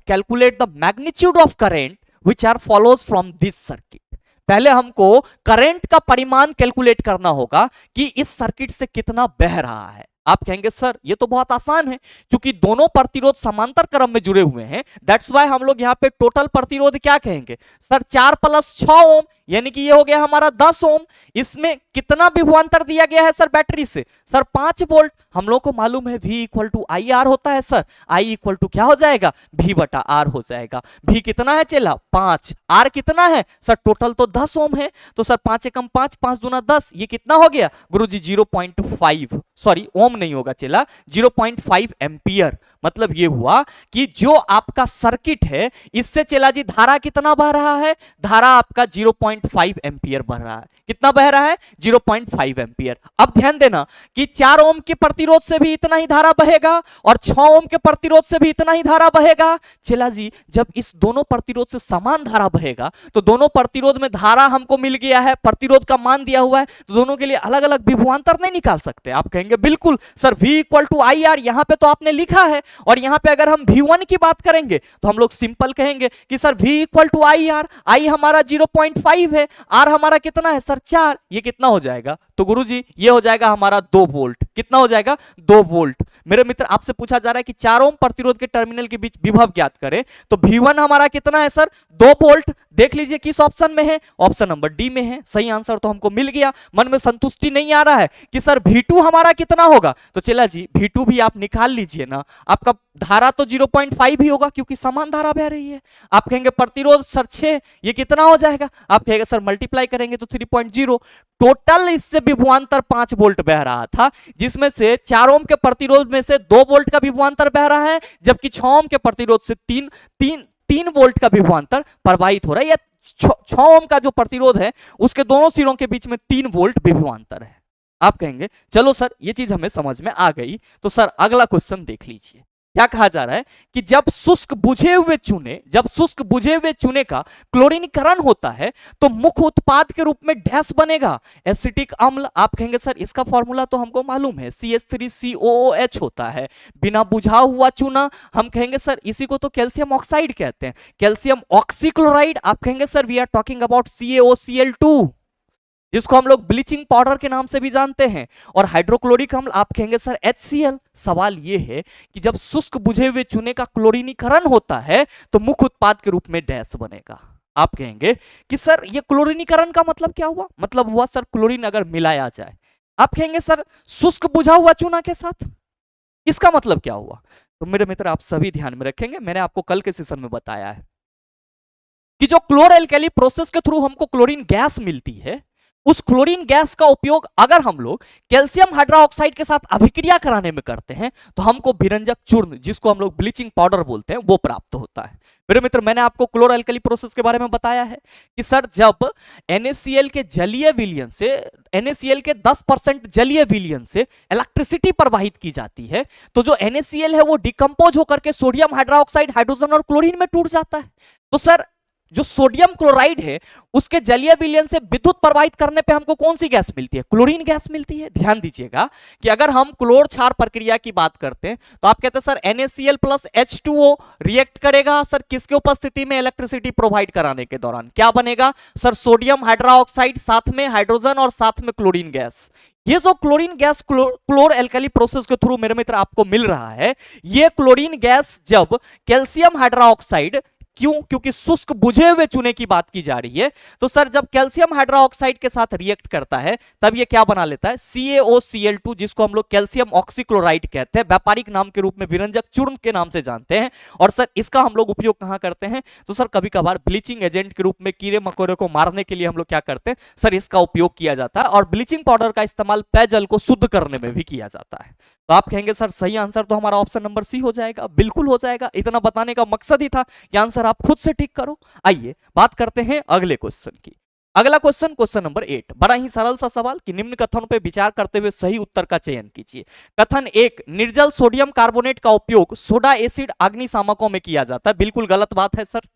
calculate the magnitude of current which are follows from this circuit. पहले हमको करंट का परिमाण कैलकुलेट करना होगा कि इस सर्किट से कितना बह रहा है। आप कहेंगे सर ये तो बहुत आसान है, क्योंकि दोनों प्रतिरोध समांतर क्रम में जुड़े हुए हैं, दैट्स वाई हम लोग यहाँ पे टोटल प्रतिरोध क्या कहेंगे सर? 4 + 6 ओम, यानी कि ये हो गया हमारा 10 ओम। इसमें कितना विभवांतर दिया गया है सर बैटरी से? Sir 5 volt. हम लोग को मालूम है V = IR होता है सर, I = क्या हो जाएगा? V/R हो जाएगा। V कितना है चेला? 5। R कितना है सर? टोटल तो 10 ओम है, तो सर 5 × 5 5 × 10, ये कितना हो गया गुरुजी? 0.5, सॉरी ओम नहीं होगा चेला, 0.5 एम्पियर। मतलब ये हुआ कि जो आपका सर्किट है इससे चेला जी धारा कितना बह रहा है? धारा आपका 0.5 एम्पियर बह रहा है। कितना बह रहा है? 0.5 एम्पियर। अब ध्यान देना कि 4 ओम के प्रतिरोध से भी इतना ही धारा बहेगा और 6 ओम के प्रतिरोध से भी इतना ही धारा बहेगा। चेला जी जब इस दोनों प्रतिरोध से समान धारा बहेगा तो दोनों प्रतिरोध में धारा हमको मिल गया है, प्रतिरोध का मान दिया हुआ है, तो दोनों के लिए अलग अलग विभवांतर नहीं निकाल सकते? आप कहेंगे बिल्कुल सर V = IR, यहां पे तो आपने लिखा है, और यहां पे अगर हम V1 की बात करेंगे तो हम लोग सिंपल कहेंगे कि सर V = IR, I हमारा 0.5 है, R हमारा कितना है सर? 4। ये कितना हो जाएगा? तो गुरुजी ये हो जाएगा हमारा 2 वोल्ट। कितना हो जाएगा? 2 वोल्ट। मेरे मित्र आपसे पूछा जा रहा है कि 4 ओम प्रतिरोध के टर्मिनल के बीच विभव ज्ञात करें, तो V1 हमारा कितना है सर? 2 वोल्ट। देख लीजिए किस ऑप्शन में है? ऑप्शन नंबर डी में है। सही आंसर तो हमको मिल गया। मन में संतुष्टि नहीं आ रहा है कि सर V2 हमारा कितना होगा? तो चला जी V2 भी आप निकाल लीजिए ना, आपका धारा तो 0.5 ही होगा क्योंकि समान धारा बह रही है। आप कहेंगे प्रतिरोध सर 6, ये कितना हो जाएगा? आप कहेंगे सर मल्टीप्लाई करेंगे तो 3.0। टोटल इससे विभवांतर 5 वोल्ट बह रहा था, जिसमें से 4 ओम के प्रतिरोध में से 2 वोल्ट का विभवांतर बह रहा है, जबकि 6 ओम के प्रतिरोध से 3 3 वोल्ट का विभवांतर प्रवाहित हो रहा है, या 6 ओम का जो प्रतिरोध है उसके दोनों सिरों के बीच में 3 वोल्ट विभवांतर है। आप कहेंगे चलो सर ये चीज हमें समझ में आ गई, तो सर अगला क्वेश्चन देख लीजिए। क्या कहा जा रहा है कि जब शुष्क बुझे हुए चूने का क्लोरीनीकरण होता है तो मुख्य उत्पाद के रूप में डैश बनेगा, एसिटिक अम्ल। आप कहेंगे सर इसका फॉर्मूला तो हमको मालूम है, CH3COOH होता है। बिना बुझा हुआ चूना, हम कहेंगे सर इसी को तो कैल्शियम ऑक्साइड कहते हैं, कैल्शियम ऑक्सीक्लोराइड। आप कहेंगे sir we are talking about CaOCl2, जिसको हम लोग ब्लीचिंग पाउडर के नाम से भी जानते हैं। और हाइड्रोक्लोरिक अम्ल आप कहेंगे सर HCl। सवाल यह है कि जब शुष्क बुझे हुए चूने का क्लोरीनीकरण होता है तो मुख्य उत्पाद के रूप में डैश बनेगा। आप कहेंगे कि सर ये क्लोरीनीकरण का मतलब क्या हुआ? मतलब हुआ सर क्लोरीन अगर मिलाया जाए। आप कहेंगे सर शुष्क बुझा हुआ चूना के साथ, इसका मतलब क्या हुआ? तो मेरे मित्र आप सभी ध्यान में रखेंगे, मैंने आपको कल के सेशन में बताया है कि जो क्लोर एल्कली प्रोसेस के थ्रू हमको क्लोरीन गैस मिलती है, उस क्लोरीन गैस का उपयोग अगर हम लोग कैल्शियम हाइड्रोक्साइड के साथ अभिक्रिया कराने में करते हैं तो हमको विरंजक चूर्ण, जिसको हम लोग ब्लीचिंग पाउडर बोलते हैं, वो प्राप्त होता है। मेरे मित्र मैंने आपको क्लोर एल्कली प्रोसेस के बारे में बताया है कि सर जब NaCl के जलीय विलयन से, NaCl के 10% जलीय विलयन से इलेक्ट्रिसिटी प्रवाहित की जाती है तो जो NaCl है वो डिकम्पोज होकर के सोडियम हाइड्रोक्साइड, हाइड्रोजन और क्लोरीन में टूट जाता है। तो सर जो सोडियम क्लोराइड है उसके जलीय विलयन से विद्युत प्रवाहित करने पे हमको कौन सी गैस मिलती है? क्लोरीन गैस मिलती है। ध्यान दीजिएगा कि अगर हम क्लोर क्षार प्रक्रिया की बात करते हैं तो आप कहते हैं sir NaCl plus H2O react करेगा सर किसके उपस्थिति में? इलेक्ट्रिसिटी प्रोवाइड कराने के दौरान। क्या बनेगा सर? सोडियम हाइड्रोक्साइड, साथ में हाइड्रोजन और साथ में क्लोरीन गैस। ये जो क्लोरीन गैस क्लोर एल्कली प्रोसेस के थ्रू मेरे मित्र आपको मिल रहा है, ये क्लोरीन गैस जब कैल्शियम हाइड्रोक्साइड, क्यों? क्योंकि शुष्क बुझे हुए चूने की बात की जा रही है, तो सर जब कैल्शियम हाइड्रोक्साइड के साथ रिएक्ट करता है तब ये क्या बना लेता है? CaOCl2, जिसको हम लोग कैल्शियम ऑक्सीक्लोराइड कहते हैं, व्यापारिक नाम के रूप में विरंजक चूर्ण के नाम से जानते हैं। और सर इसका हम लोग उपयोग कहां करते हैं? तो सर कभी कभार ब्लीचिंग एजेंट के रूप में कीड़े मकोड़े को मारने के लिए हम लोग क्या करते हैं सर, इसका उपयोग किया जाता है। और ब्लीचिंग पाउडर का इस्तेमाल पेयजल को शुद्ध करने में भी किया जाता है। तो आप कहेंगे सर सही आंसर तो हमारा ऑप्शन नंबर सी हो जाएगा। बिल्कुल हो जाएगा, इतना बताने का मकसद ही था कि आंसर आप खुद से ठीक करो। आइए बात करते हैं अगले क्वेश्चन की। अगला क्वेश्चन, क्वेश्चन नंबर 8, बड़ा ही सरल सा सवाल कि निम्न कथनों पर विचार करते हुए सही उत्तर का चयन कीजिए। कथन 1, निर्जल सोडियम कार्बोनेट का उपयोग सोडा एसिड अग्निशामकों में किया जाता है। बिल्कुल गलत बात है sir.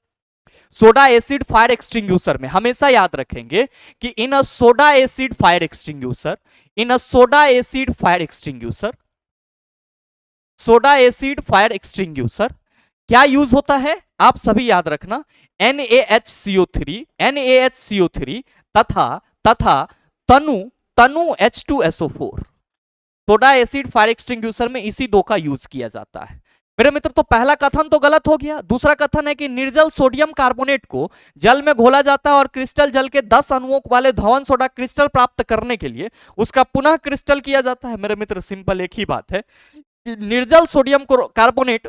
Soda acid fire extinguisher में, हमेशा याद रखेंगे कि in a soda acid fire extinguisher, in a soda acid fire extinguisher, soda acid fire extinguisher क्या यूज होता है? आप सभी याद रखना, NaHCO3, NaHCO3 तथा तनु H2SO4। सोडा एसिड फायर एक्सटिंग्यूशर में इसी दो का यूज किया जाता है। मेरे मित्र तो पहला कथन तो गलत हो गया। दूसरा कथन है कि निर्जल सोडियम कार्बोनेट को जल में घोला जाता है और क्रिस्टल जल के 10 अणुओं वाले धवन सोडा क्रिस्टल प्राप्त करने के लिए उसका पुनः क्रिस्टल किया जाता है। मेरे मित्र सिंपल एक ही बात है कि निर्जल सोडियम कार्बोनेट,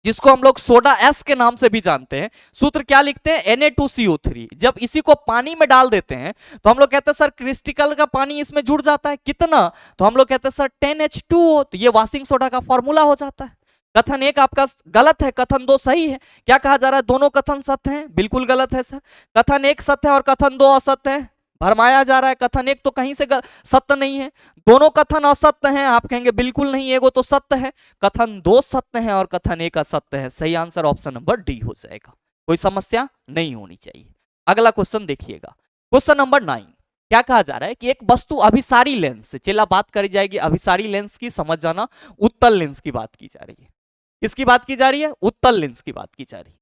जिसको हम लोग सोडा एस के नाम से भी जानते हैं, सूत्र क्या लिखते हैं? Na2CO3। जब इसी को पानी में डाल देते हैं तो हम लोग कहते हैं सर क्रिस्टल का पानी इसमें जुड़ जाता है, कितना? तो हम लोग कहते हैं सर 10H2O। तो ये वॉशिंग सोडा का फॉर्मूला हो जाता है। कथन 1 आपका गलत है, कथन 2 सही है। क्या कहा जा रहा है? दोनों कथन सत्य हैं। बिल्कुल गलत है सर। कथन 1 सत्य है और कथन 2 असत्य है। भरमाया जा रहा है। कथन 1 तो कहीं से सत्य नहीं है, दोनों कथन असत्य हैं। आप कहेंगे बिल्कुल नहीं, एगो तो सत्य है। कथन 2 सत्य है और कथन 1 असत्य है। सही आंसर ऑप्शन नंबर डी हो जाएगा। कोई समस्या नहीं होनी चाहिए। अगला क्वेश्चन देखिएगा, क्वेश्चन नंबर 9। क्या कहा जा रहा है कि एक वस्तु अभिसारी लेंस से, चला बात करी जाएगी अभिसारी लेंस की, समझ जाना उत्तल लेंस की बात की जा रही है। किसकी बात की जा रही है? उत्तल लेंस की बात की जा रही है।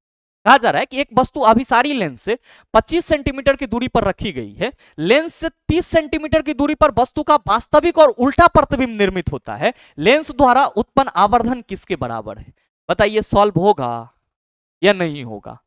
कहा जा रहा है कि एक वस्तु अभिसारी लेंस से 25 सेंटीमीटर की दूरी पर रखी गई है। लेंस से 30 सेंटीमीटर की दूरी पर वस्तु का वास्तविक और उल्टा प्रतिबिंब निर्मित होता है। लेंस द्वारा उत्पन्न आवर्धन किसके बराबर है? बताइए, सॉल्व होगा या नहीं होगा?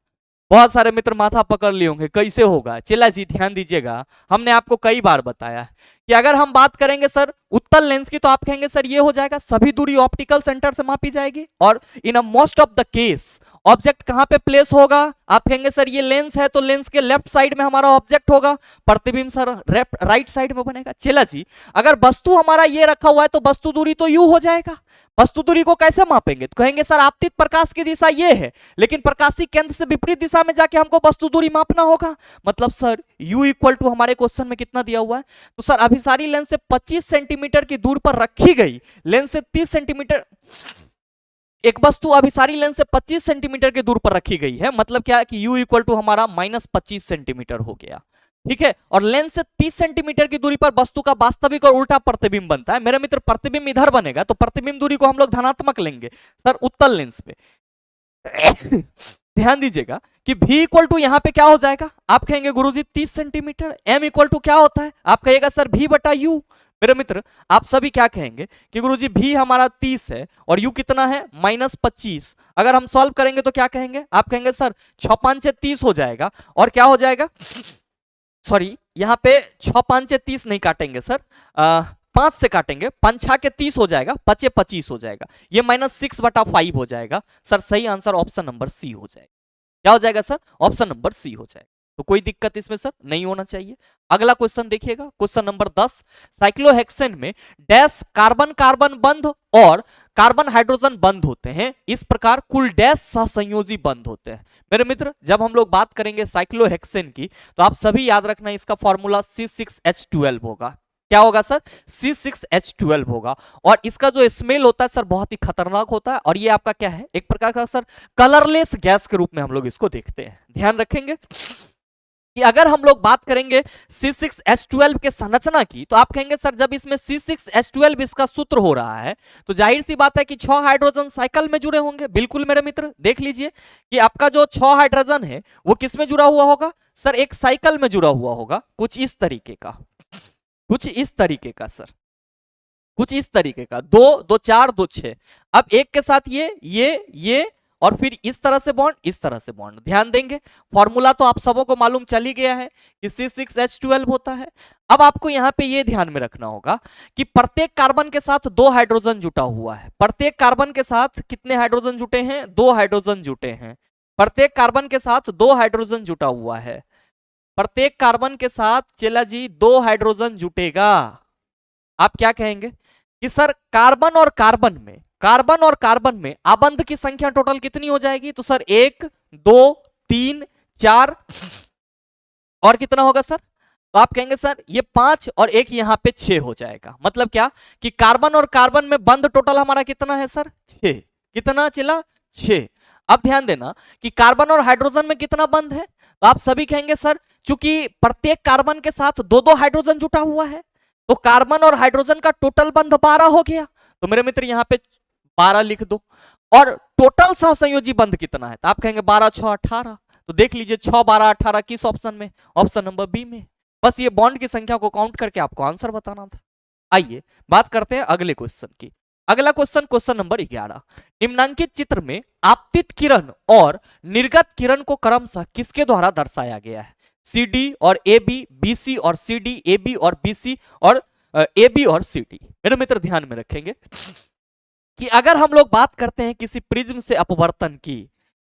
बहुत सारे मित्र माथा पकड़ लिए होंगे, कैसे होगा? चला जी ध्यान दीजिएगा, हमने आपको कई बार बताया कि अगर हम बात करेंगे सर उत्तल लेंस की तो आप कहेंगे सर ये हो जाएगा, सभी दूरी ऑप्टिकल सेंटर से मापी जाएगी। और in a most of the case object कहां पे प्लेस होगा, आप कहेंगे सर ये लेंस है तो लेंस के लेफ्ट साइड में हमारा ऑब्जेक्ट होगा, प्रतिबिंब सर राइट साइड में बनेगा। चला जी, अगर वस्तु हमारा ये रखा हुआ है तो वस्तु दूरी तो यू हो जाएगा। वस्तु दूरी को कैसे मापेंगे, तो कहेंगे सर आपतित प्रकाश की दिशा ये है, लेकिन प्रकाशी केंद्र से विपरीत दिशा में जाके हमको वस्तु दूरी मापना होगा। मतलब सर u इक्वल टू हमारे क्वेश्चन में कितना दिया हुआ है, तो सर अभिसारी लेंस से 25 सेंटीमीटर की दूर पर रखी गई लेंस से 30 सेंटीमीटर, एक वस्तु अभिसारी लेंस से 25 सेंटीमीटर की दूर पर रखी गई है, मतलब क्या है कि u इक्वल टू हमारा -25 सेंटीमीटर हो गया, ठीक है। और लेंस से 30 सेंटीमीटर की दूरी पर वस्तु का वास्तविक और उल्टा प्रतिबिंब बनता है। मेरे मित्र प्रतिबिंब इधर बनेगा तो प्रतिबिंब दूरी को हम लोग धनात्मक लेंगे सर उत्तल लेंस पे। ध्यान दीजिएगा कि v इक्वल टू यहां पे क्या हो जाएगा, आप कहेंगे गुरुजी 30 सेंटीमीटर, m इक्वल टू क्या होता है, आप कहेगा सर v बटा u। मेरे मित्र आप सभी क्या कहेंगे कि गुरुजी v हमारा 30 है और u कितना है -25। अगर हम सॉल्व करेंगे तो क्या कहेंगे, आप कहेंगे सर 6 5 से 30 हो जाएगा, और क्या हो जाएगा, सॉरी यहाँ पे 6 5 से 30 नहीं काटेंगे सर, 5 से काटेंगे, 5 6 के 30 हो जाएगा, 5 25 हो जाएगा, ये -6 बटा 5 हो जाएगा। सर सही आंसर ऑप्शन नंबर सी हो जाएगा। क्या हो जाएगा सर, ऑप्शन नंबर सी हो जाएगा। तो कोई दिक्कत इसमें सर नहीं होना चाहिए। अगला क्वेश्चन देखिएगा, क्वेश्चन नंबर 10, साइक्लोहेक्सेन में डैश कार्बन कार्बन बंध और कार्बन हाइड्रोजन बंध होते हैं, इस प्रकार कुल डैश सहसंयोजी बंध होते हैं। मेरे मित्र जब हम लोग बात करेंगे साइक्लोहेक्सेन की तो आप सभी याद रखना इसका फॉर्मूला C6H12 होगा। क्या होगा सर, C6H12 होगा। और इसका जो स्मेल होता है सर बहुत ही खतरनाक होता है, और ये आपका क्या है, एक प्रकार का सर कलरलेस गैस के रूप में हम लोग इसको देखते हैं। ध्यान रखेंगे कि अगर हम लोग बात करेंगे C6H12 के संरचना की तो आप कहेंगे सर जब इसमें C6H12 इसका सूत्र हो रहा है तो जाहिर सी बात है कि 6 हाइड्रोजन साइकिल में जुड़े होंगे। बिल्कुल मेरे मित्र देख लीजिए कि आपका जो 6 हाइड्रोजन है वो किस में जुड़ा हुआ होगा सर, एक साइकिल में जुड़ा हुआ होगा, कुछ इस तरीके का, कुछ इस तरीके का सर, कुछ इस तरीके का, 2 2 4 2 6। अब एक के साथ ये और फिर इस तरह से बॉन्ड, इस तरह से बॉन्ड। ध्यान देंगे फॉर्मूला तो आप सबों को मालूम चल ही गया है कि C6H12 होता है। अब आपको यहां पे ये ध्यान में रखना होगा कि प्रत्येक कार्बन के साथ 2 हाइड्रोजन जुटा हुआ है। प्रत्येक कार्बन के साथ कितने हाइड्रोजन जुटे हैं, 2 हाइड्रोजन जुटे हैं। प्रत्येक कार्बन के साथ 2 हाइड्रोजन जुटा हुआ है। प्रत्येक कार्बन के साथ चला जी 2 हाइड्रोजन जुटेगा। आप क्या कहेंगे कि सर कार्बन और कार्बन में आबंध की संख्या टोटल कितनी हो जाएगी, तो सर 1 2 3 4 और कितना होगा सर, तो आप कहेंगे सर ये 5 और एक यहां पे 6 हो जाएगा। मतलब क्या कि कार्बन और कार्बन में बंध टोटल हमारा कितना है सर, 6। कितना चला, 6। अब ध्यान देना कि कार्बन और हाइड्रोजन में कितना बंध है, तो आप सभी कहेंगे सर चूंकि प्रत्येक कार्बन के साथ 2 हाइड्रोजन जुटा हुआ है तो कार्बन और हाइड्रोजन का टोटल बंध 12 हो गया। तो मेरे मित्र यहां पे 12 लिख दो। और टोटल सहसंयोजी बंध कितना है, तो आप कहेंगे 12 6 18। तो देख लीजिए 6 12 18 किस ऑप्शन में, ऑप्शन नंबर बी में। बस ये बॉन्ड की संख्या को काउंट करके आपको आंसर बताना था। आइए बात करते हैं अगले क्वेश्चन की। अगला क्वेश्चन, क्वेश्चन नंबर 11, निम्नांकित चित्र में आपतित किरण और निर्गत किरण को क्रमशः किसके द्वारा दर्शाया गया है, CD और AB, BC और CD, AB और BC और AB और CD। मेरे मित्र ध्यान में रखेंगे कि अगर हम लोग बात करते हैं किसी प्रिज्म से अपवर्तन की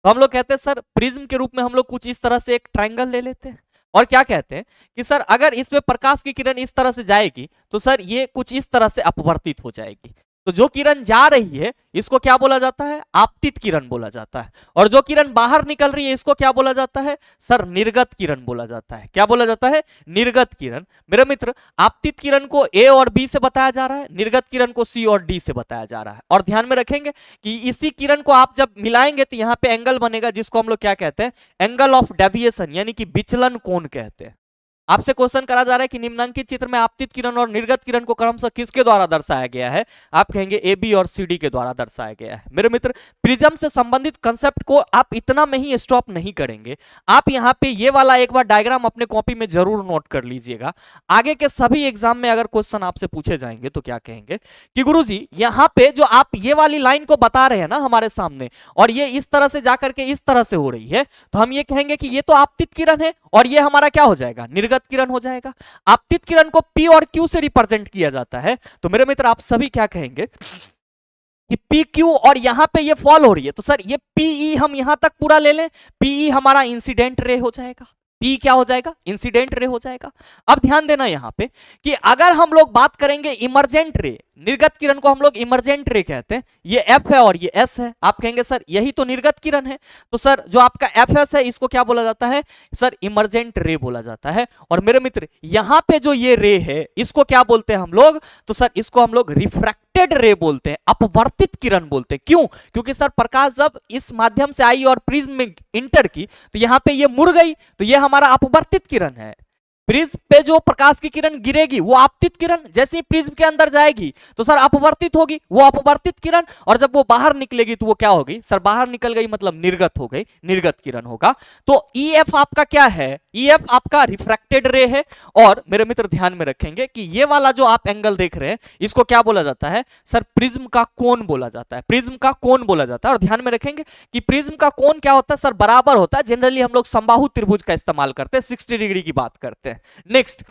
तो हम लोग कहते हैं सर प्रिज्म के रूप में हम लोग कुछ इस तरह से एक ट्रायंगल ले लेते हैं और क्या कहते हैं कि सर अगर इसमें प्रकाश की किरण इस तरह से जाएगी तो सर ये कुछ इस तरह से अपवर्तित हो जाएगी। तो जो किरण जा रही है इसको क्या बोला जाता है, आपतित किरण बोला जाता है। और जो किरण बाहर निकल रही है इसको क्या बोला जाता है सर, निर्गत किरण बोला जाता है। क्या बोला जाता है, निर्गत किरण। मेरे मित्र आपतित किरण को A और B से बताया जा रहा है, निर्गत किरण को C और D से बताया जा रहा है। और ध्यान में रखेंगे कि इसी किरण को आप जब मिलाएंगे तो यहाँ पे एंगल बनेगा जिसको हम लोग क्या कहते हैं, एंगल ऑफ डेविएशन यानी कि विचलन कोण कहते हैं। आपसे क्वेश्चन करा जा रहा है कि निम्नांकित चित्र में आपतित किरण और निर्गत किरण को क्रमशः किसके द्वारा दर्शाया गया है, आप कहेंगे ए बी और सी डी के द्वारा दर्शाया गया है। मेरे मित्र प्रिज्म से संबंधित कंसेप्ट को आप इतना में ही स्टॉप नहीं करेंगे, आप यहाँ पे ये वाला एक बार डायग्राम अपने कॉपी में जरूर नोट कर लीजिएगा। आगे के सभी एग्जाम में अगर क्वेश्चन आपसे पूछे जाएंगे तो क्या कहेंगे कि गुरुजी यहाँ पे जो आप ये वाली लाइन को बता रहे हैं ना हमारे सामने और ये इस तरह से जाकर के इस तरह से हो रही है, तो हम ये कहेंगे कि ये तो आपतित किरण है और ये हमारा क्या हो जाएगा, निर्गत निर्गत किरण हो जाएगा। आपतित किरण को P और Q से रिप्रेजेंट किया जाता है। तो मेरे मित्र आप सभी क्या कहेंगे कि पी क्यू और यहां पे ये फॉल हो रही है, तो सर ये पीई हम यहां तक पूरा ले लें, पीई हमारा इंसिडेंट रे हो जाएगा। पी क्या हो जाएगा? इंसिडेंट रे हो जाएगा। अब ध्यान देना यहां पे कि अगर हम लोग बात करेंगे इमरजेंट रे, निर्गत किरण को हम लोग इमरजेंट रे कहते हैं, ये एफ है और ये एस है। आप कहेंगे सर यही तो निर्गत किरण है, तो सर जो आपका एफ एस है इसको क्या बोला जाता है? सर इमरजेंट रे बोला जाता है। और मेरे मित्र यहां पे जो ये रे है इसको क्या बोलते हैं हम लोग? तो सर इसको हम लोग रिफ्रैक्टेड रे बोलते हैं, अपवर्तित किरण बोलते हैं। क्यों? क्योंकि सर प्रकाश जब इस माध्यम से आई और प्रिज्म में इंटर की तो यहां पे ये मुड़ गई, तो ये हमारा अपवर्तित किरण है। प्रिज्म पे जो प्रकाश की किरण गिरेगी वो आपतित किरण, जैसे ही प्रिज्म के अंदर जाएगी तो सर अपवर्तित होगी, वो अपवर्तित किरण, और जब वो बाहर निकलेगी तो वो क्या होगी? सर बाहर निकल गई मतलब निर्गत हो गई, निर्गत किरण होगा। तो ईएफ आपका क्या है? ईएफ आपका रिफ्रैक्टेड रे है। और मेरे मित्र ध्यान में रखेंगे कि ये वाला जो आप एंगल देख रहे हैं इसको क्या बोला जाता है? सर प्रिज्म का कोण बोला जाता है, प्रिज्म का कोण बोला जाता है। और ध्यान में रखेंगे कि प्रिज्म का कोण क्या होता है? सर बराबर होता है। जनरली हम लोग समबाहु त्रिभुज का इस्तेमाल करते हैं, 60 डिग्री की बात करते हैं। नेक्स्ट,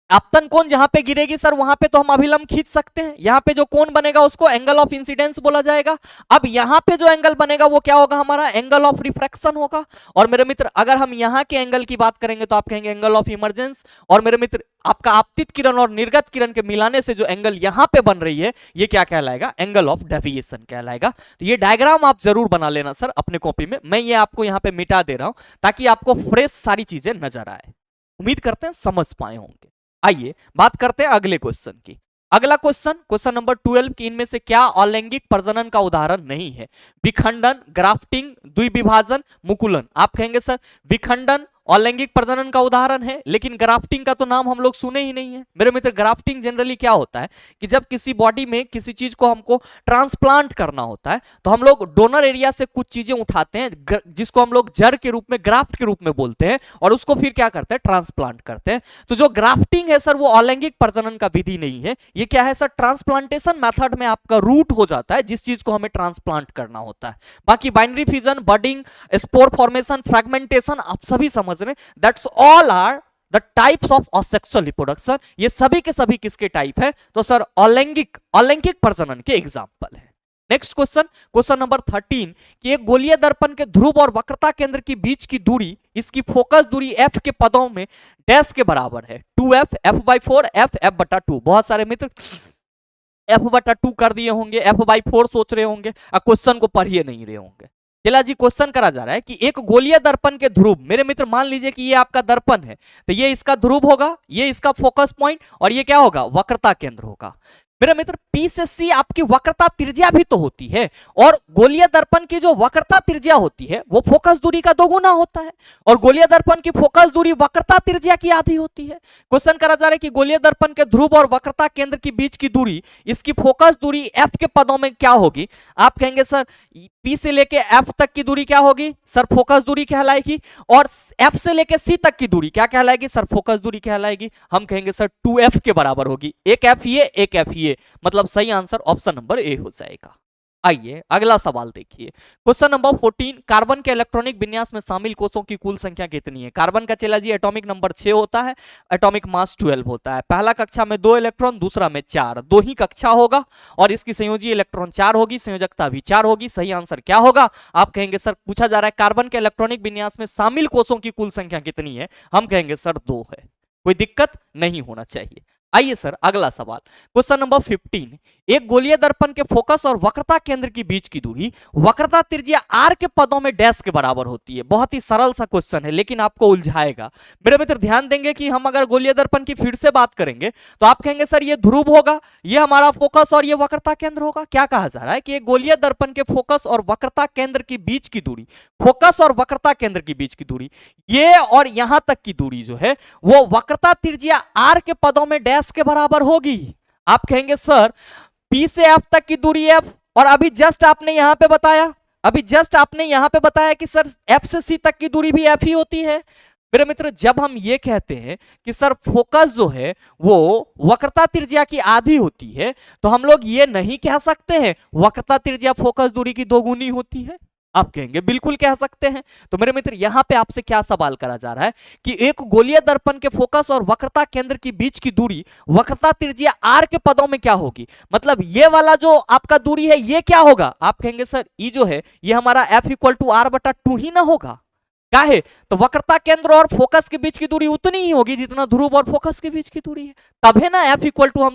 आपतन कोण जहां पे गिरेगी सर वहां पे तो हम अभिलंब खींच सकते हैं, यहां पे जो कोण बनेगा उसको एंगल ऑफ इंसिडेंस बोला जाएगा। अब यहां पे जो एंगल बनेगा वो क्या होगा? हमारा एंगल ऑफ रिफ्रैक्शन होगा। और मेरे मित्र अगर हम यहां के एंगल की बात करेंगे तो आप कहेंगे एंगल ऑफ इमरजेंस। और मेरे मित्र आपका आपतित किरण और निर्गत किरण के मिलाने से जो एंगल यहां पे बन रही है ये क्या कहलाएगा? एंगल ऑफ डेविएशन कहलाएगा। तो ये डायग्राम आप जरूर बना लेना सर अपने कॉपी में, मैं ये आपको यहां पे मिटा दे रहा हूं ताकि आपको फ्रेश सारी चीजें नजर आए। उम्मीद करते हैं समझ पाए होंगे। आइए बात करते हैं अगले क्वेश्चन की। अगला क्वेश्चन नंबर 12 की इनमें से क्या अलैंगिक प्रजनन का उदाहरण नहीं है? विखंडन, ग्राफ्टिंग, द्विविभाजन, मुकुलन। आप कहेंगे सर विखंडन अलैंगिक प्रजनन का उदाहरण है, लेकिन ग्राफ्टिंग का तो नाम हम लोग सुने ही नहीं है। मेरे मित्र ग्राफ्टिंग जनरली क्या होता है कि जब किसी बॉडी में किसी चीज को हमको ट्रांसप्लांट करना होता है तो हम लोग डोनर एरिया से कुछ चीजें उठाते हैं जिसको हम लोग जड़ के रूप में, ग्राफ्ट के रूप में बोलते हैं, और उसको फिर क्या करते हैं? ट्रांसप्लांट करते हैं। तो जो ग्राफ्टिंग है सर वो अलैंगिक प्रजनन का विधि नहीं है। ये क्या है सर? ट्रांसप्लांटेशन मेथड में आपका रूट हो जाता है जिस चीज को हमें ट्रांसप्लांट करना होता है। बाकी binary fission, budding, spore formation, fragmentation आप सभी समझ रहे हैं। That's all are the types of asexual reproduction. ये सभी के सभी किसके टाइप है? तो सर अलैंगिक प्रजनन के एग्जाम्पल है। नेक्स्ट क्वेश्चन नंबर 13 कि एक गोलीय दर्पण के ध्रुव और वक्रता केंद्र के बीच की दूरी, इसकी फोकस दूरी f के पदों में डैश के बराबर है। 2f, f/4, f/2। बहुत सारे मित्र f/2 कर दिए होंगे, f/4 सोच रहे होंगे, क्वेश्चन को पढ़िए नहीं रहे होंगे। चला जी, क्वेश्चन करा जा रहा है कि एक गोलीय दर्पण के ध्रुव, मेरे मित्र मान लीजिए कि ये आपका दर्पण है तो ये इसका ध्रुव होगा, ये इसका फोकस पॉइंट, और ये क्या होगा? वक्रता केंद्र होगा। मेरे मित्र P से C आपकी वक्रता त्रिज्या भी तो होती है, और गोलीय दर्पण की जो वक्रता त्रिज्या होती है वो फोकस दूरी का दोगुना होता है, और गोलीय दर्पण की फोकस दूरी वक्रता त्रिज्या की आधी होती है। क्वेश्चन करा जा रहा है कि गोलीय दर्पण के ध्रुव और वक्रता केंद्र के बीच की दूरी, इसकी फोकस दूरी f के पदों में क्या होगी? आप कहेंगे सर P से लेके f तक की दूरी क्या होगी? सर फोकस दूरी कहलाएगी। और f से लेके C तक की दूरी क्या कहलाएगी? सर फोकस दूरी कहलाएगी। हम कहेंगे सर 2f के बराबर होगी। एक f ये, एक f ये, मतलब सही आंसर ऑप्शन नंबर ए हो जाएगा। आइए अगला सवाल देखिए। क्वेश्चन नंबर 14, कार्बन के इलेक्ट्रॉनिक विन्यास में शामिल कोषों की कुल संख्या कितनी है? कार्बन का चला जी एटॉमिक नंबर 6 होता है, एटॉमिक मास 12 होता है। पहला कक्षा में 2 इलेक्ट्रॉन, दूसरा में 4, 2 ही कक्षा होगा, और इसकी संयोजी इलेक्ट्रॉन 4 होगी, संयोजकता भी 4 होगी। सही आंसर क्या होगा? आप कहेंगे सर पूछा जा रहा है कार्बन के इलेक्ट्रॉनिक विन्यास में शामिल कोषों की कुल संख्या कितनी है? हम कहेंगे सर 2 है, कोई दिक्कत नहीं होना चाहिए। आइए सर अगला सवाल, क्वेश्चन नंबर 15, एक गोलीय दर्पण के फोकस और वक्रता केंद्र के बीच की दूरी वक्रता त्रिज्या r के पदों में डैश के बराबर होती है। बहुत ही सरल सा क्वेश्चन है लेकिन आपको उलझाएगा। मेरे मित्र ध्यान देंगे कि हम अगर गोलीय दर्पण की फिर से बात करेंगे तो आप कहेंगे सर ये ध्रुव होगा, ये हमारा फोकस और ये वक्रता केंद्र होगा। क्या कहा जा रहा है कि एक गोलीय दर्पण के फोकस और वक्रता केंद्र के बीच की दूरी, फोकस और वक्रता केंद्र के बीच की दूरी, ये और यहां तक की दूरी जो है वो वक्रता त्रिज्या r के पदों में डैश के बराबर होगी। आप कहेंगे सर P से F तक की दूरी F, और अभी जस्ट आपने यहां पे बताया कि सर F से C तक की दूरी भी F ही होती है। मेरे मित्र जब हम ये कहते हैं कि सर फोकस जो है वो वक्रता त्रिज्या की आधी होती है तो हम लोग ये नहीं कह सकते हैं वक्रता त्रिज्या फोकस दूरी की दोगुनी होती है। आप कहेंगे बिल्कुल कह सकते हैं। तो मेरे मित्र यहां पे आपसे क्या सवाल करा जा रहा है कि एक गोलीय दर्पण के फोकस और वक्रता केंद्र की बीच की दूरी वक्रता त्रिज्या r के पदों में क्या होगी, मतलब ये वाला जो आपका दूरी है ये क्या होगा। आप कहेंगे सर ये जो है ये हमारा f इक्वल टू आर बटा टू ही ना होगा, क्या है, तो वक्रता केंद्र और फोकस के बीच की दूरी उतनी ही होगी जितना ध्रुव और फोकस के बीच की दूरी है। तब है ना f इक्वल टू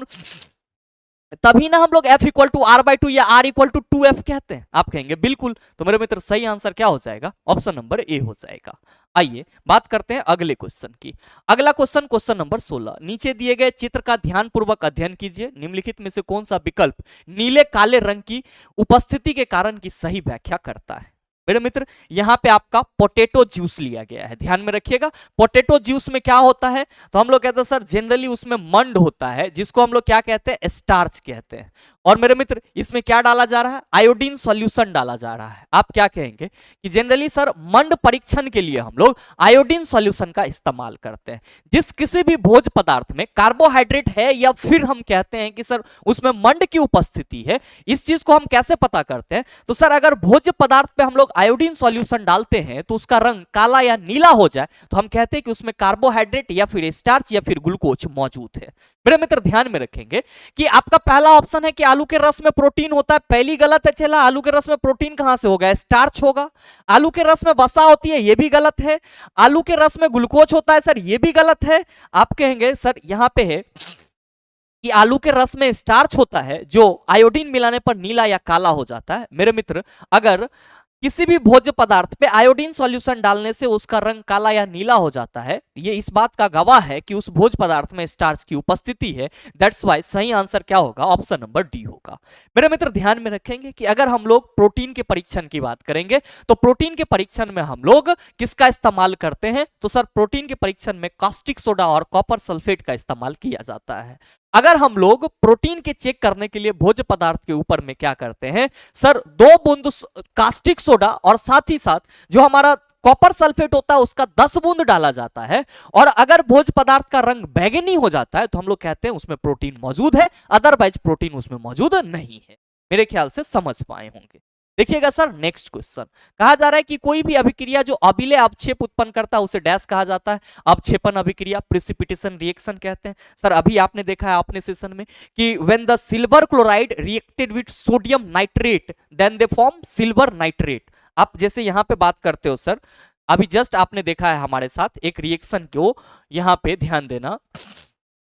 तभी ना हम लोग f equal to R by two या r equal to two F कहते हैं। आप कहेंगे बिल्कुल, तो मेरे मित्र सही आंसर क्या हो जाएगा, ऑप्शन नंबर ए हो जाएगा। आइए बात करते हैं अगले क्वेश्चन की। अगला क्वेश्चन, क्वेश्चन नंबर 16, नीचे दिए गए चित्र का ध्यानपूर्वक अध्ययन कीजिए। निम्नलिखित में से कौन सा विकल्प नीले काले रंग की उपस्थिति के कारण की सही व्याख्या करता है। मेरे मित्र यहाँ पे आपका पोटैटो जूस लिया गया है, ध्यान में रखिएगा। पोटैटो जूस में क्या होता है, तो हम लोग कहते हैं सर जनरली उसमें मंड होता है जिसको हम लोग क्या कहते हैं, स्टार्च कहते हैं। और मेरे मित्र इसमें क्या डाला जा रहा है, आयोडीन सॉल्यूशन डाला जा रहा है। आप क्या कहेंगे कि जनरली सर मंड परीक्षण के लिए हम लोग आयोडीन सॉल्यूशन का इस्तेमाल करते हैं। जिस किसी भी भोज्य पदार्थ में कार्बोहाइड्रेट है या फिर हम कहते हैं कि सर उसमें मंड की उपस्थिति है, इस चीज को हम कैसे पता करते हैं, तो सर अगर भोज्य पदार्थ पे हम लोग आयोडीन सॉल्यूशन डालते हैं तो उसका रंग काला या नीला हो जाए तो हम कहते हैं कि उसमें कार्बोहाइड्रेट या फिर स्टार्च या फिर ग्लूकोज मौजूद है। मेरे मित्र ध्यान में रखेंगे कि आपका पहला ऑप्शन है कि आलू के रस में प्रोटीन होता है, पहली गलत है। चला, आलू के रस में प्रोटीन कहां से होगा, स्टार्च होगा। आलू के रस में वसा होती है, यह भी गलत है। आलू के रस में ग्लूकोज होता है, सर यह भी गलत है। आप कहेंगे सर यहां पे है कि आलू के रस में स्टार्च होता है जो आयोडीन मिलाने पर नीला या काला हो जाता है। मेरे मित्र अगर किसी भी भोज्य पदार्थ पे आयोडीन सॉल्यूशन डालने से उसका रंग काला या नीला हो जाता है, ये इस बात का गवाह है कि उस भोज्य पदार्थ में स्टार्च की उपस्थिति है। दैट्स वाई सही आंसर क्या होगा, ऑप्शन नंबर डी होगा। मेरे मित्र ध्यान में रखेंगे कि अगर हम लोग प्रोटीन के परीक्षण की बात करेंगे तो प्रोटीन के परीक्षण में हम लोग किसका इस्तेमाल करते हैं, तो सर प्रोटीन के परीक्षण में कास्टिक सोडा और कॉपर सल्फेट का इस्तेमाल किया जाता है। अगर हम लोग प्रोटीन के चेक करने के लिए भोज्य पदार्थ के ऊपर में क्या करते हैं, सर 2 बूंद कास्टिक सोडा और साथ ही साथ जो हमारा कॉपर सल्फेट होता है उसका 10 बूंद डाला जाता है। और अगर भोज्य पदार्थ का रंग बैंगनी हो जाता है तो हम लोग कहते हैं उसमें प्रोटीन मौजूद है, अदरवाइज प्रोटीन उसमें मौजूद नहीं है। मेरे ख्याल से समझ पाए होंगे। देखिएगा सर नेक्स्ट क्वेश्चन, कहा जा रहा है कि कोई भी अभिक्रिया जो अबिले अवक्षेप उत्पन्न करता है उसे डैश कहा जाता है। अवक्षेपण अभिक्रिया, प्रिसिपिटेशन रिएक्शन कहते हैं। सर अभी आपने देखा है अपने सेशन में कि when the silver chloride reacted with sodium nitrate then they form silver nitrate. आप जैसे यहां पे बात करते हो सर, अभी जस्ट आपने देखा है हमारे साथ एक रिएक्शन को, यहां पे ध्यान देना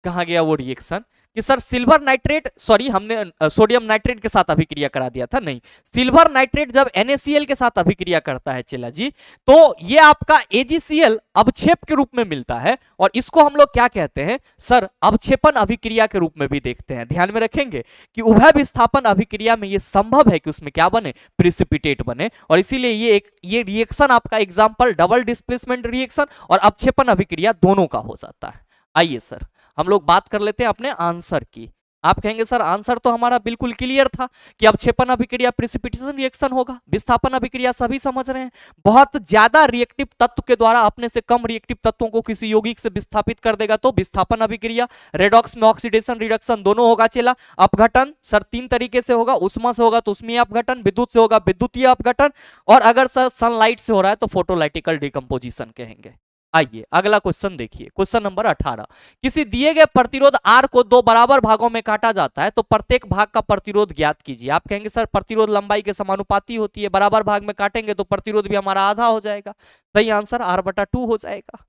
कहां गया वो रिएक्शन कि सर सिल्वर नाइट्रेट, सॉरी हमने सोडियम नाइट्रेट के साथ अभिक्रिया करा दिया था, नहीं, सिल्वर नाइट्रेट जब NaCl के साथ अभिक्रिया करता है चेला जी, तो ये आपका AgCl अवक्षेप के रूप में मिलता है और इसको हम लोग क्या कहते हैं, सर अवक्षेपण अभिक्रिया के रूप में भी देखते हैं। ध्यान में रखेंगे कि उभय विस्थापन अभिक्रिया में ये संभव है कि उसमें क्या बने, प्रिसिपिटेट बने, और इसीलिए ये रिएक्शन आपका एग्जाम्पल डबल डिस्प्लेसमेंट रिएक्शन और अवक्षेपण अभिक्रिया दोनों का हो जाता है। आइए सर हम लोग बात कर लेते हैं अपने आंसर की। आप कहेंगे सर आंसर तो हमारा बिल्कुल क्लियर था कि अवक्षेपण अभिक्रिया प्रिसिपिटेशन रिएक्शन होगा, विस्थापन अभिक्रिया सभी समझ रहे हैं, बहुत ज्यादा रिएक्टिव तत्व के द्वारा अपने से कम रिएक्टिव तत्वों को किसी यौगिक से विस्थापित कर देगा तो विस्थापन अभिक्रिया। रेडॉक्स में ऑक्सीडेशन रिडक्शन दोनों होगा चेला। अपघटन सर 3 तरीके से होगा, उष्मा से होगा तो उष्मीय अपघटन, विद्युत से होगा विद्युतीय अपघटन, और अगर सर सनलाइट से हो रहा है तो फोटोलाइटिकल डिकम्पोजिशन कहेंगे। आइए अगला क्वेश्चन देखिए, क्वेश्चन नंबर 18, किसी दिए गए प्रतिरोध R को 2 बराबर भागों में काटा जाता है तो प्रत्येक भाग का प्रतिरोध ज्ञात कीजिए। आप कहेंगे सर प्रतिरोध लंबाई के समानुपाती होती है, बराबर भाग में काटेंगे तो प्रतिरोध भी हमारा आधा हो जाएगा। सही आंसर R/2 हो जाएगा।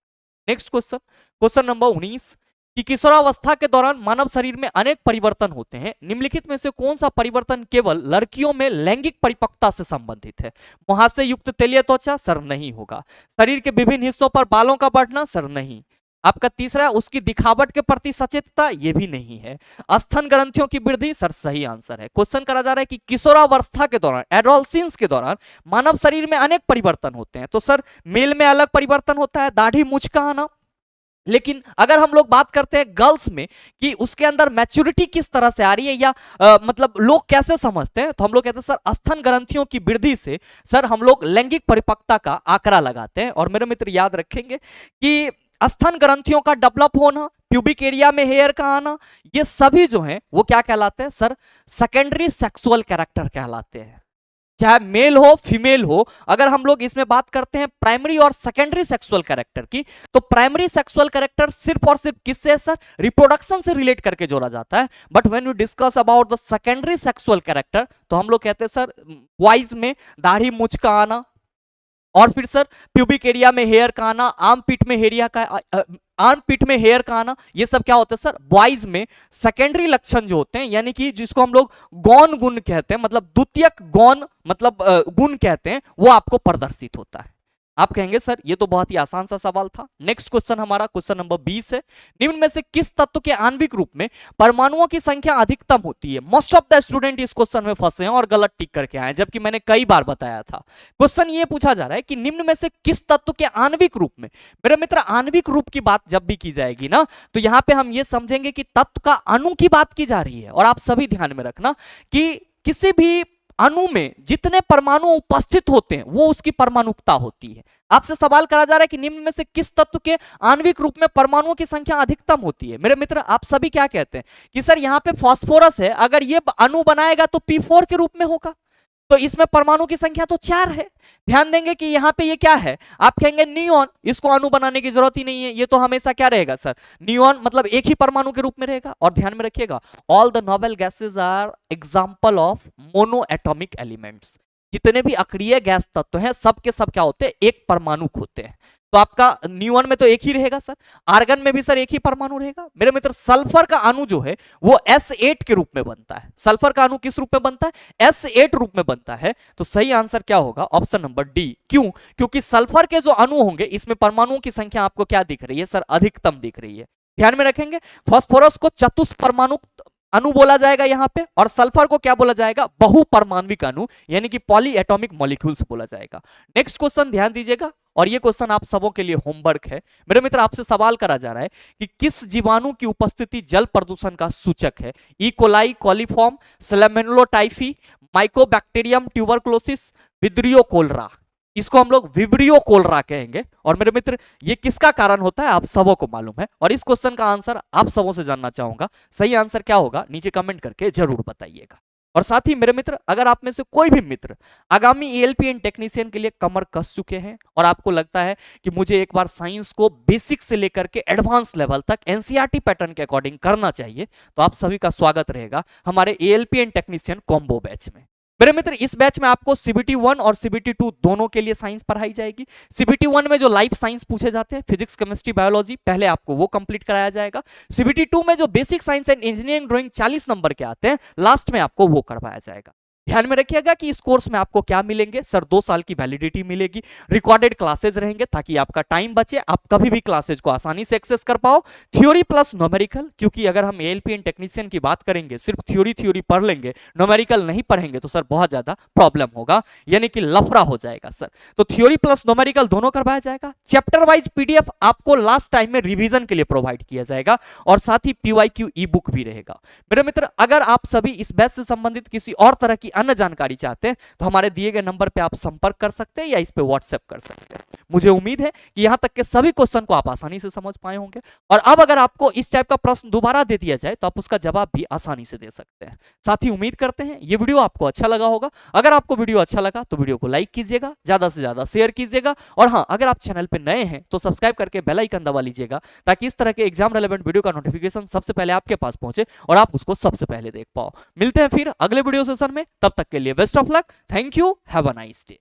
नेक्स्ट क्वेश्चन, क्वेश्चन नंबर 19, कि किशोरावस्था के दौरान मानव शरीर में अनेक परिवर्तन होते हैं, निम्नलिखित में से कौन सा परिवर्तन केवल लड़कियों में लैंगिक परिपक्वता से संबंधित है। मुहासे युक्त तेलीय त्वचा, सर नहीं होगा। शरीर के विभिन्न हिस्सों पर बालों का बढ़ना, सर नहीं। आपका तीसरा है उसकी दिखावट के प्रति सचेतता, ये भी नहीं है। स्तन ग्रंथियों की वृद्धि, सर सही आंसर है। क्वेश्चन करा जा रहा है कि किशोरावस्था के दौरान, एडोलसेंस के दौरान मानव शरीर में अनेक परिवर्तन होते हैं, तो सर मेल में अलग परिवर्तन होता है, दाढ़ी मूंछ का आना। लेकिन अगर हम लोग बात करते हैं गर्ल्स में कि उसके अंदर मैच्योरिटी किस तरह से आ रही है या मतलब लोग कैसे समझते हैं, तो हम लोग कहते हैं सर स्तन ग्रंथियों की वृद्धि से सर हम लोग लैंगिक परिपक्वता का आंकड़ा लगाते हैं। और मेरे मित्र याद रखेंगे कि स्तन ग्रंथियों का डेवलप होना, प्यूबिक एरिया में हेयर का आना, ये सभी जो हैं वो क्या कहलाते हैं सर, सेकेंडरी सेक्सुअल कैरेक्टर कहलाते हैं। चाहे मेल हो फीमेल हो, अगर हम लोग इसमें बात करते हैं प्राइमरी और सेकेंडरी सेक्सुअल कैरेक्टर की, तो प्राइमरी सेक्सुअल कैरेक्टर सिर्फ और सिर्फ किससे सर, रिप्रोडक्शन से रिलेट करके जोड़ा जाता है। But when we discuss about the secondary sexual character, तो हम लोग कहते हैं सर बॉयज में दाढ़ी मूंछ का आना, और फिर सर प्यूबिक एरिया में हेयर का आना, आर्म पिट में हेयर का आना, ये सब क्या होता है सर, बॉयज में सेकेंडरी लक्षण जो होते हैं, यानी कि जिसको हम लोग गौण गुण कहते हैं, मतलब द्वितीयक गौण मतलब गुण कहते हैं, वो आपको प्रदर्शित होता है। आप कहेंगे सर ये तो बहुत ही आसान सा सवाल था। नेक्स्ट क्वेश्चन हमारा क्वेश्चन नंबर 20 है, निम्न में से किस तत्व के आणविक रूप में परमाणुओं की संख्या अधिकतम होती है। मोस्ट ऑफ द स्टूडेंट इस क्वेश्चन में फंसे हैं और गलत टिक करके आए, जबकि मैंने कई बार बताया था। क्वेश्चन ये पूछा जा रहा है कि निम्न में से किस तत्व के आणविक रूप में, मेरे मित्र आणविक रूप की बात जब भी की जाएगी ना, तो यहां पर हम ये समझेंगे कि तत्व का अणु की बात की जा रही है। और आप सभी ध्यान में रखना कि किसी भी अणु में जितने परमाणु उपस्थित होते हैं वो उसकी परमाणुकता होती है। आपसे सवाल करा जा रहा है कि निम्न में से किस तत्व के आणविक रूप में परमाणुओं की संख्या अधिकतम होती है। मेरे मित्र आप सभी क्या कहते हैं कि सर यहाँ पे फास्फोरस है, अगर ये अणु बनाएगा तो P4 के रूप में होगा, तो इसमें परमाणु की संख्या तो 4 है। ध्यान देंगे कि यहाँ पे ये क्या है, आप कहेंगे नियॉन, इसको अणु बनाने की जरूरत ही नहीं है, ये तो हमेशा क्या रहेगा सर, नियॉन मतलब एक ही परमाणु के रूप में रहेगा। और ध्यान में रखिएगा all the noble gases are example of mono atomic elements. जितने भी अक्रिय गैस तत्व हैं सब के सब क्या होते हैं, एक परमाणु होते हैं। तो आपका न्यून में तो एक ही रहेगा सर, आर्गन में भी सर एक ही परमाणु रहेगा। मेरे मित्र सल्फर का अणु जो है वो S8 के रूप में बनता है। सल्फर का अणु किस रूप में बनता है, S8 रूप में बनता है। तो सही आंसर क्या होगा, ऑप्शन नंबर डी। क्यों, क्योंकि सल्फर के जो अणु होंगे इसमें परमाणुओं की संख्या आपको क्या दिख रही है सर, अधिकतम दिख रही है। ध्यान में रखेंगे फास्फोरस को चतुष्परमाणु अणु बोला जाएगा यहाँ पे, और सल्फर को क्या बोला जाएगा, बहुपरमाणविक अणु यानी कि पॉली एटॉमिक मॉलिक्यूल्स बोला जाएगा। नेक्स्ट क्वेश्चन ध्यान दीजिएगा, और ये क्वेश्चन आप सबों के लिए होमवर्क है। मेरे मित्र आपसे सवाल करा जा रहा है कि किस जीवाणु की उपस्थिति जल प्रदूषण का सूचक है। E coli, coliform, salmonella typhi, mycobacterium tuberculosis, vibrio cholera. इसको हम लोग विब्रियो कोलरा कहेंगे। और मेरे मित्र ये किसका कारण होता है आप सबों को मालूम है, और इस क्वेश्चन का आंसर आप सबों से जानना चाहूंगा। सही आंसर क्या होगा नीचे कमेंट करके जरूर बताइएगा। और साथ ही मेरे मित्र अगर आप में से कोई भी मित्र आगामी एएलपी एंड टेक्नीशियन के लिए कमर कस चुके हैं और आपको लगता है कि मुझे एक बार साइंस को बेसिक से लेकर के एडवांस लेवल तक एनसीईआरटी पैटर्न के अकॉर्डिंग करना चाहिए, तो आप सभी का स्वागत रहेगा हमारे ALP and technician combo batch में। मेरे मित्र इस बैच में आपको सीबीटी 1 और सीबीटी 2 दोनों के लिए साइंस पढ़ाई जाएगी। सीबीटी 1 में जो लाइफ साइंस पूछे जाते हैं, फिजिक्स, केमिस्ट्री, बायोलॉजी, पहले आपको वो कंप्लीट कराया जाएगा। सीबीटी 2 में जो basic science and engineering drawing 40 number के आते हैं, लास्ट में आपको वो करवाया जाएगा। ध्यान में रखिएगा कि इस कोर्स में आपको क्या मिलेंगे सर, 2 साल की वैलिडिटी मिलेगी, रिकॉर्डेड क्लासेज रहेंगे ताकि आपका टाइम बचे, आप कभी भी क्लासेज को आसानी से एक्सेस कर पाओ। थ्योरी प्लस न्यूमेरिकल, क्योंकि अगर हम एएलपी एंड टेक्नीशियन की बात करेंगे सिर्फ थ्योरी पढ़ लेंगे, न्यूमेरिकल नहीं पढ़ेंगे तो सर बहुत ज्यादा प्रॉब्लम होगा, यानी कि लफड़ा हो जाएगा सर। तो थ्योरी प्लस न्यूमेरिकल दोनों करवाया जाएगा। चैप्टर वाइज पीडीएफ आपको लास्ट टाइम में रिवीजन के लिए प्रोवाइड किया जाएगा, और साथ ही पीवाईक्यू ई बुक भी रहेगा। मेरे मित्र अगर आप सभी इस बैच से संबंधित किसी और तरह की अन्य जानकारी चाहते हैं तो हमारे दिए गए नंबर पे आप संपर्क कर सकते हैं या इस पे व्हाट्सएप कर सकते हैं। मुझे उम्मीद है कि यहां तक के सभी क्वेश्चन को आप आसानी से समझ पाए होंगे, और अब अगर आपको इस टाइप का प्रश्न दोबारा दे दिया जाए तो आप उसका जवाब भी आसानी से दे सकते हैं। साथ ही उम्मीद करते हैं ये वीडियो आपको अच्छा लगा होगा। अगर आपको वीडियो अच्छा लगा तो वीडियो को लाइक कीजिएगा, ज्यादा से ज्यादा शेयर कीजिएगा, और हाँ अगर आप चैनल पे नए हैं तो सब्सक्राइब करके बेल आइकन दबा लीजिएगा ताकि इस तरह के एग्जाम रेलेवेंट वीडियो का नोटिफिकेशन सबसे पहले आपके पास पहुंचे और आप उसको सबसे पहले देख पाओ। मिलते हैं फिर अगले वीडियो सेशन में, तब तक के लिए best of luck, thank you, have a nice day.